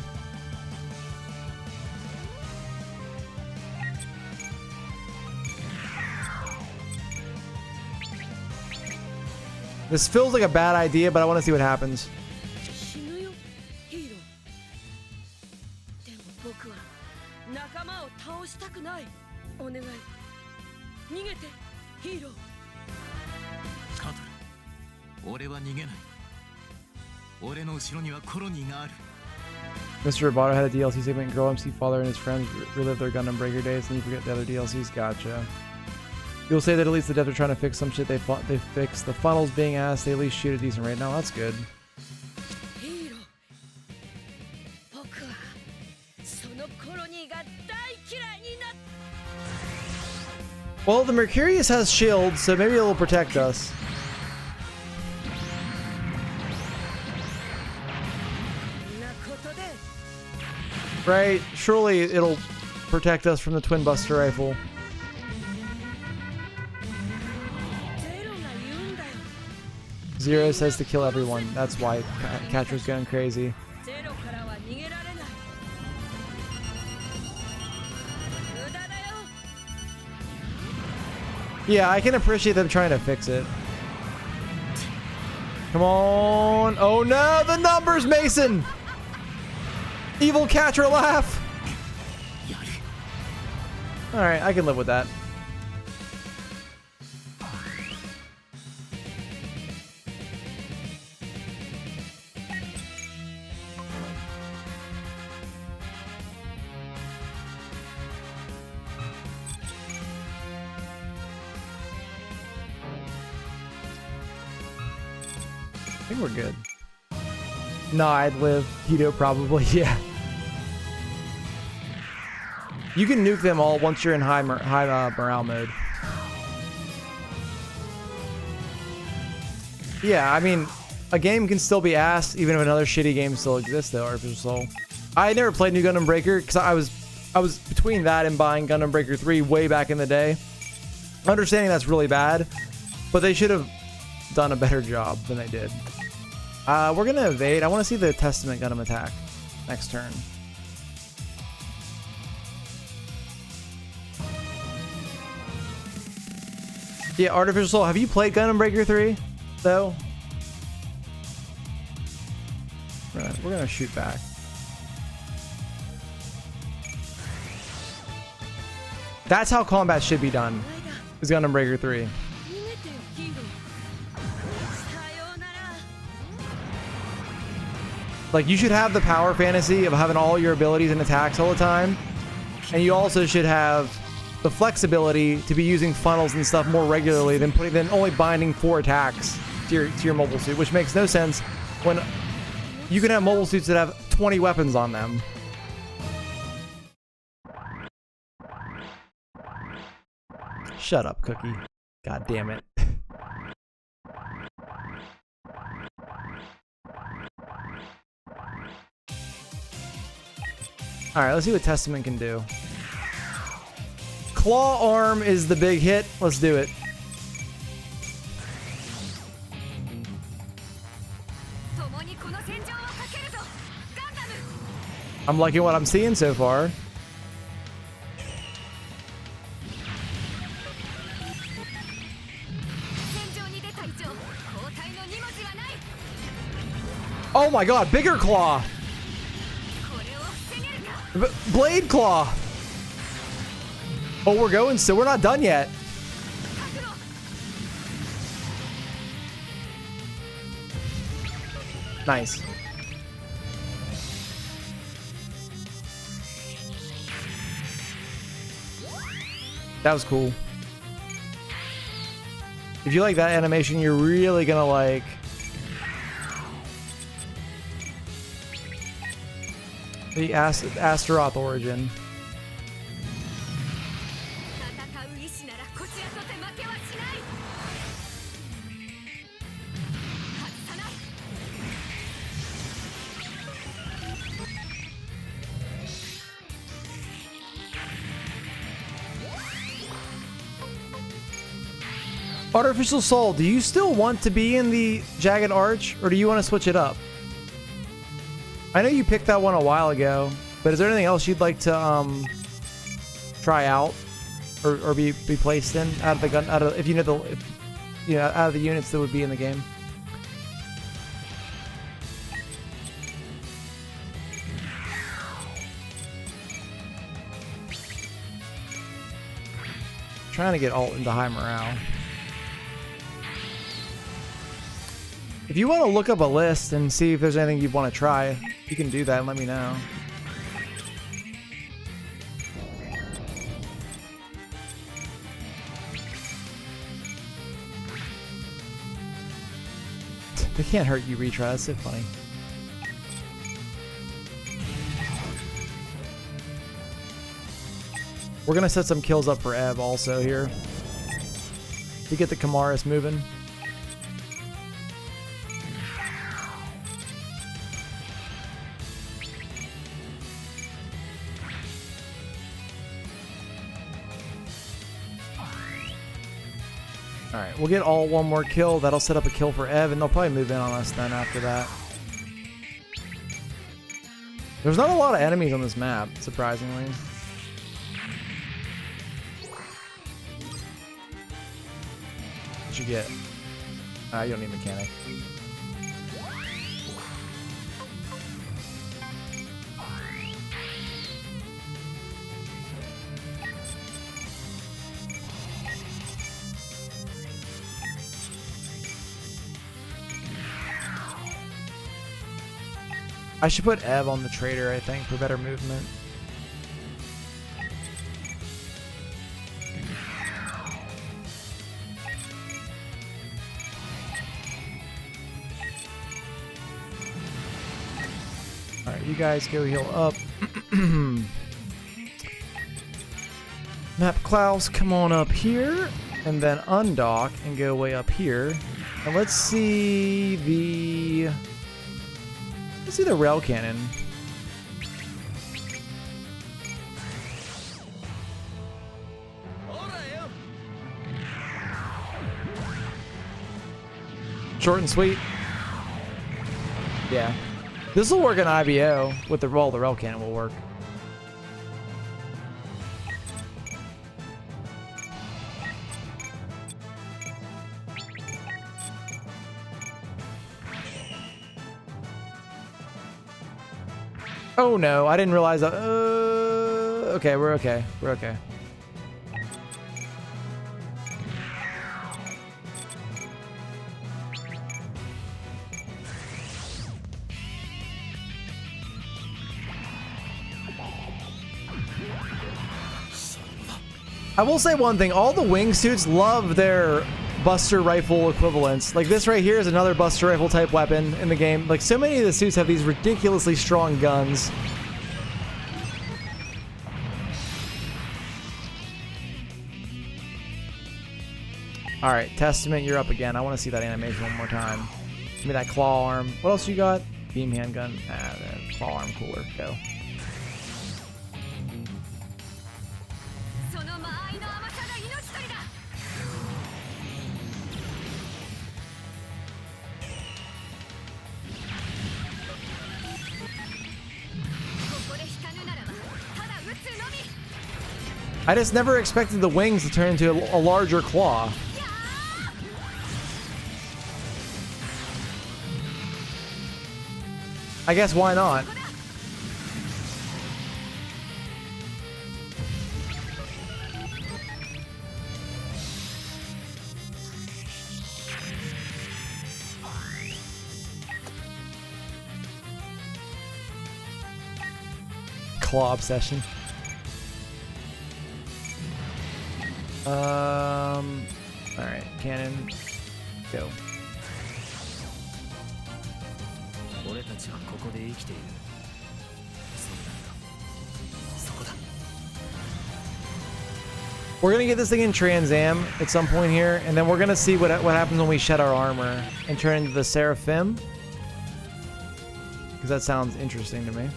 A: This feels like a bad idea, but I want to see what happens. Mr. Roboto had a DLC segment, Girl MC Father and his friends relive their Gundam Breaker days, and you forget the other DLCs. Gotcha. You'll say that at least the devs are trying to fix some shit they fixed. The funnels being asked, they at least shoot a decent rate. Now that's good. Well, the Mercurius has shields, so maybe it'll protect us. Right? Surely it'll protect us from the Twin Buster Rifle. Zero says to kill everyone. That's why Catcher's going crazy. Yeah, I can appreciate them trying to fix it. Come on. Oh no, the numbers, Mason! Evil Catcher laugh! Alright, I can live with that. I think we're good. No, I'd live. Hito probably, yeah. You can nuke them all once you're in high morale mode. Yeah, I mean, a game can still be ass even if another shitty game still exists though, Artificial Soul. I never played New Gundam Breaker because I was between that and buying Gundam Breaker 3 way back in the day. Understanding that's really bad, but they should have done a better job than they did. We're gonna evade. I want to see the Testament Gundam attack next turn. Yeah, Artificial Soul. Have you played Gundam Breaker 3 though? Right, we're gonna shoot back. That's how combat should be done. Is Gundam Breaker 3. Like, you should have the power fantasy of having all your abilities and attacks all the time. And you also should have the flexibility to be using funnels and stuff more regularly than only binding 4 attacks to your mobile suit, which makes no sense when you can have mobile suits that have 20 weapons on them. Shut up, Cookie. God damn it. Alright, let's see what Testament can do. Claw arm is the big hit. Let's do it. I'm liking what I'm seeing so far. Oh my god, bigger claw! Blade claw! Oh, we're going, so we're not done yet. Nice. That was cool. If you like that animation, you're really gonna like the Astaroth origin. Artificial Soul, do you still want to be in the Jagged Arch, or do you want to switch it up? I know you picked that one a while ago, but is there anything else you'd like to try out or be placed in out of the gun, out of the units that would be in the game? Trying to get alt into high morale. If you want to look up a list and see if there's anything you want to try, you can do that and let me know. They can't hurt you retry, that's so funny. We're gonna set some kills up for Eb also here to get the Kamaris moving. Alright, we'll get all one more kill. That'll set up a kill for Ev, and they'll probably move in on us then after that. There's not a lot of enemies on this map, surprisingly. What'd you get? You don't need mechanic. I should put Ev on the trader, I think, for better movement. Alright, you guys go heal up. Map Klaus, come on up here, and then undock and go way up here. And let's see the rail cannon. Short and sweet. Yeah. This will work in IBO with the rail cannon will work. Oh no, I didn't realize that. Okay, we're okay. We're okay. I will say one thing. All the wingsuits love their Buster Rifle equivalents. Like this right here is another Buster Rifle type weapon in the game. Like so many of the suits have these ridiculously strong guns. Alright, Testament, you're up again. I want to see that animation one more time. Give me that claw arm. What else you got? Beam handgun. Ah, the claw arm cooler. Go. I just never expected the wings to turn into a larger claw. I guess why not? Claw obsession. All right, cannon, go. We're gonna get this thing in Trans Am at some point here, and then we're gonna see what happens when we shed our armor and turn into the Seraphim, because that sounds interesting to me.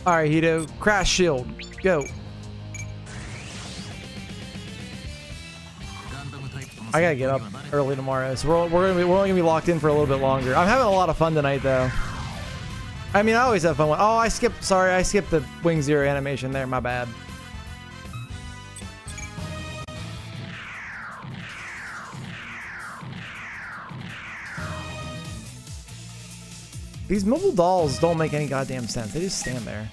A: All right, Hito, crash shield, go. I gotta get up early tomorrow, so we're only gonna be locked in for a little bit longer. I'm having a lot of fun tonight, though. I mean, I always have fun. Oh, I skipped the Wing Zero animation there. My bad. These mobile dolls don't make any goddamn sense. They just stand there.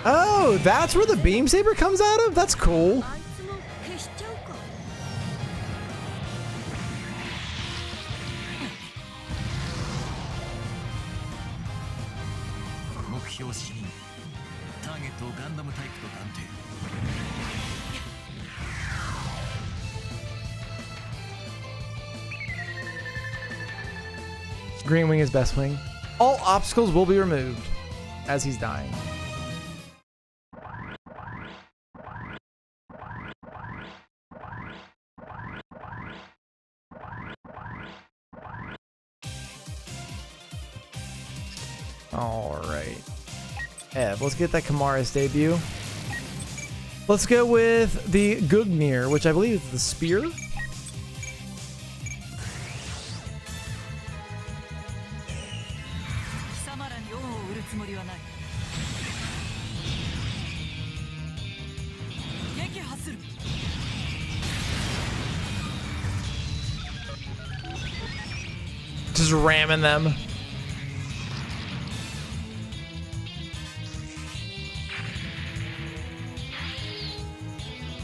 A: Oh, that's where the beam saber comes out of? That's cool. Green Wing is best wing. All obstacles will be removed as he's dying. All right. Ev, let's get that Kamara's debut. Let's go with the Gugnir, which I believe is the spear. Just ramming them.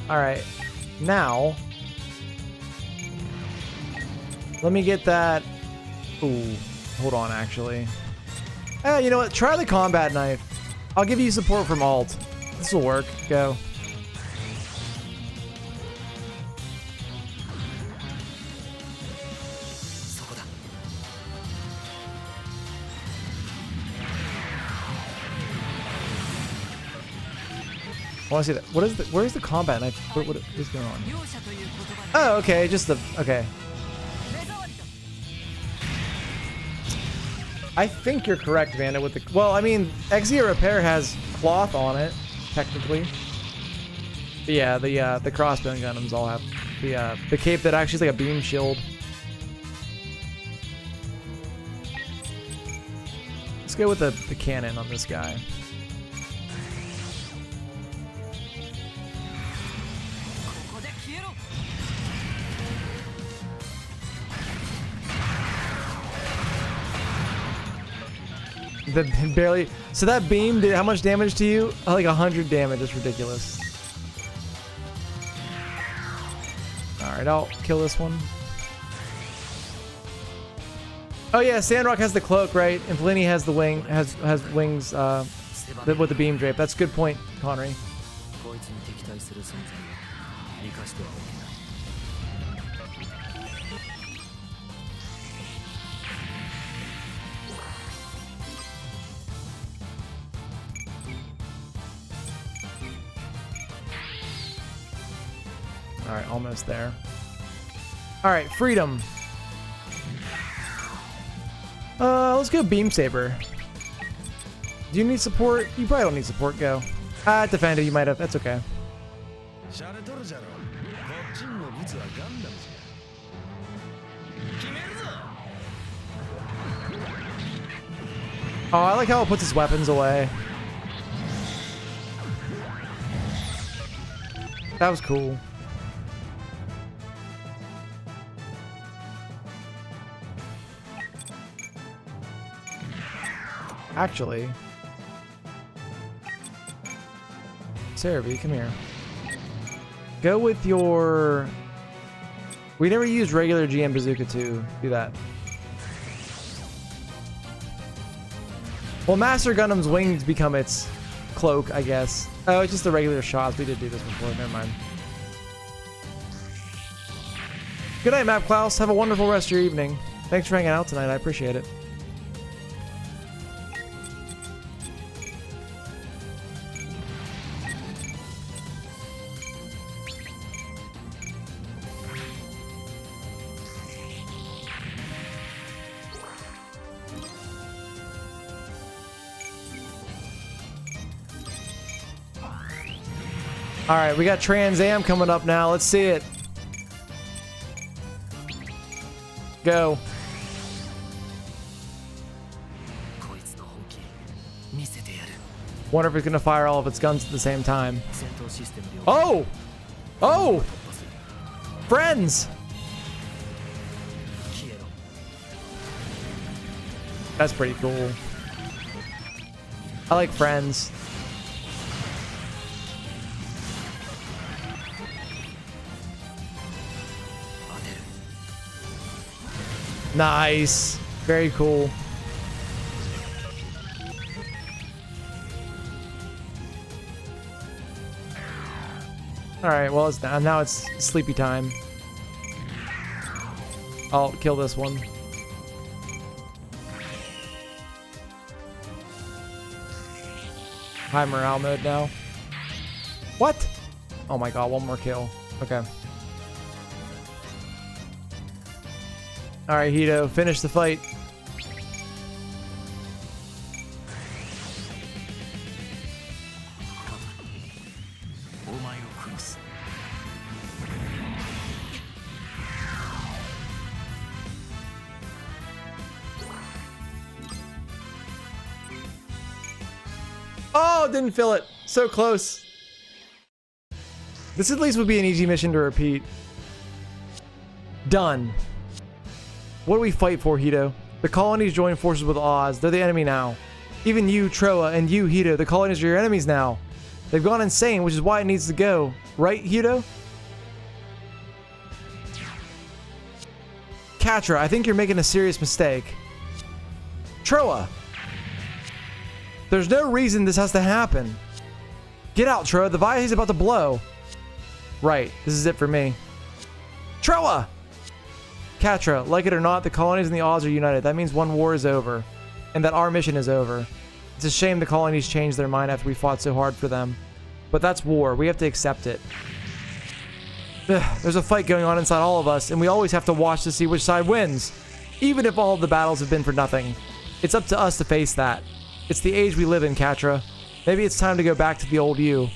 A: All right, now let me get that. Ooh, hold on, actually. You know what? Try the combat knife. I'll give you support from alt. This will work. Go. I want to see that. What is the? Where's the combat knife? What is going on? Oh, okay. Just the. Okay. I think you're correct, Vanda. With the. Well, I mean, Exia Repair has cloth on it, technically. But yeah, the crossbow Gundams all have the cape that actually is like a beam shield. Let's go with the cannon on this guy. Barely. So that beam did how much damage to you? Like 100 damage. It's ridiculous. Alright, I'll kill this one. Oh yeah, Sandrock has the cloak, right? And Fellini has the wing, has wings with the beam drape. That's a good point, Connery. Alright, almost there. Alright, freedom. Let's go Beam Saber. Do you need support? You probably don't need support, go. Defender, you might have. That's okay. Oh, I like how it puts his weapons away. That was cool. Actually, Cerebi, come here. Go with your... We never used regular GM Bazooka to do that. Well, Master Gundam's wings become its cloak, I guess. Oh, it's just the regular shots. We did do this before. Never mind. Good night, Map Klaus. Have a wonderful rest of your evening. Thanks for hanging out tonight. I appreciate it. All right, we got Trans Am coming up now. Let's see it. Go. Wonder if it's gonna fire all of its guns at the same time. Oh! Oh! Friends! That's pretty cool. I like friends. Nice. Very cool. Alright, well, it's down. Now it's sleepy time. I'll kill this one. High morale mode now. What? Oh my god, one more kill. Okay. Alright, Hito, finish the fight. Oh, didn't feel it. So close. This at least would be an easy mission to repeat. Done. What do we fight for, Hito? The colonies join forces with Oz. They're the enemy now. Even you, Troa, and you, Hito, the colonies are your enemies now. They've gone insane, which is why it needs to go. Right, Hito? Katra, I think you're making a serious mistake. Troa! There's no reason this has to happen. Get out, Troa. The Vias is about to blow. Right, this is it for me. Troa! Katra, like it or not, the colonies and the Oz are united. That means one war is over, and that our mission is over. It's a shame the colonies changed their mind after we fought so hard for them. But that's war. We have to accept it. There's a fight going on inside all of us, and we always have to watch to see which side wins. Even if all of the battles have been for nothing. It's up to us to face that. It's the age we live in, Katra. Maybe it's time to go back to the old you.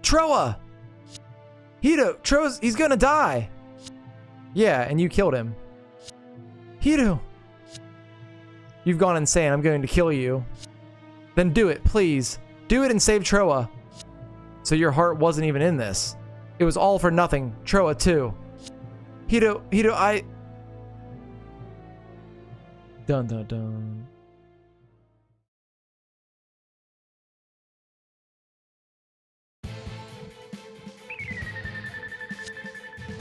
A: Troa! Hito, he's gonna die! Yeah, and you killed him. Hito! You've gone insane. I'm going to kill you. Then do it, please. Do it and save Troa. So your heart wasn't even in this. It was all for nothing. Troa too. Hito, I... Dun dun dun.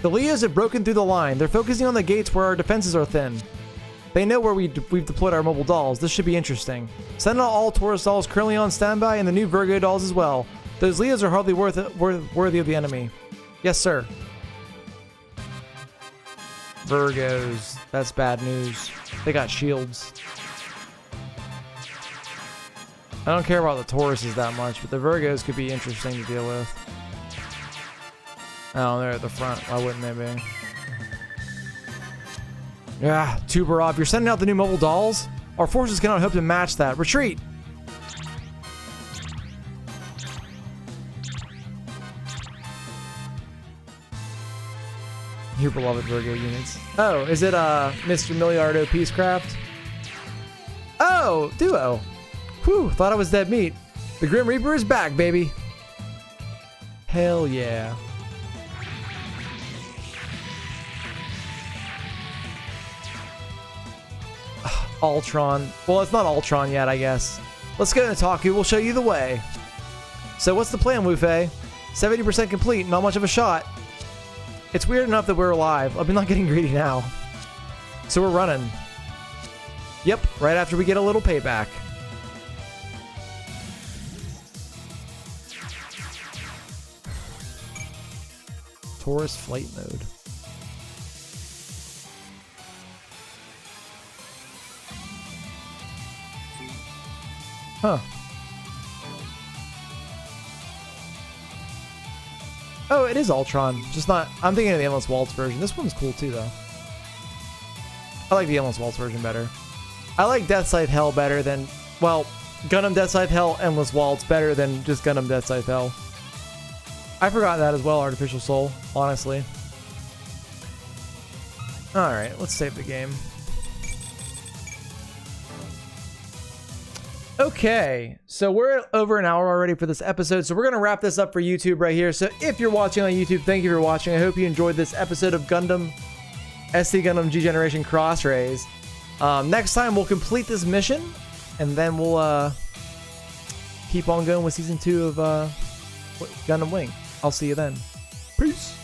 A: The Leos have broken through the line. They're focusing on the gates where our defenses are thin. They know where we've deployed our mobile dolls. This should be interesting. Send out all Taurus dolls currently on standby and the new Virgo dolls as well. Those Leos are hardly worthy of the enemy. Yes, sir. Virgos. That's bad news. They got shields. I don't care about the Tauruses that much, but the Virgos could be interesting to deal with. Oh, they're at the front. Why wouldn't they be? Yeah, Tuberov, you're sending out the new mobile dolls? Our forces cannot hope to match that. Retreat! Your beloved Virgo units. Oh, is it Mr. Miliardo Peacecraft? Oh, Duo. Whew, thought I was dead meat. The Grim Reaper is back, baby. Hell yeah. Ultron. Well, it's not Ultron yet, I guess. Let's go to Taku. We'll show you the way. So what's the plan, Wu-Fei? 70% complete. Not much of a shot. It's weird enough that we're alive. I'm not getting greedy now. So we're running. Yep, right after we get a little payback. Taurus flight mode. Huh. Oh, it is Ultron. Just not... I'm thinking of the Endless Waltz version. This one's cool too, though. I like the Endless Waltz version better. I like Death Scythe Hell better than... Well, Gundam Death Scythe Hell, Endless Waltz better than just Gundam Death Scythe Hell. I forgot that as well, Artificial Soul, honestly. Alright, let's save the game. Okay, so we're over an hour already for this episode, so we're going to wrap this up for YouTube right here. So if you're watching on YouTube, thank you for watching. I hope you enjoyed this episode of Gundam SD Gundam G Generation Cross Rays. Next time, we'll complete this mission, and then we'll keep on going with Season 2 of Gundam Wing. I'll see you then. Peace.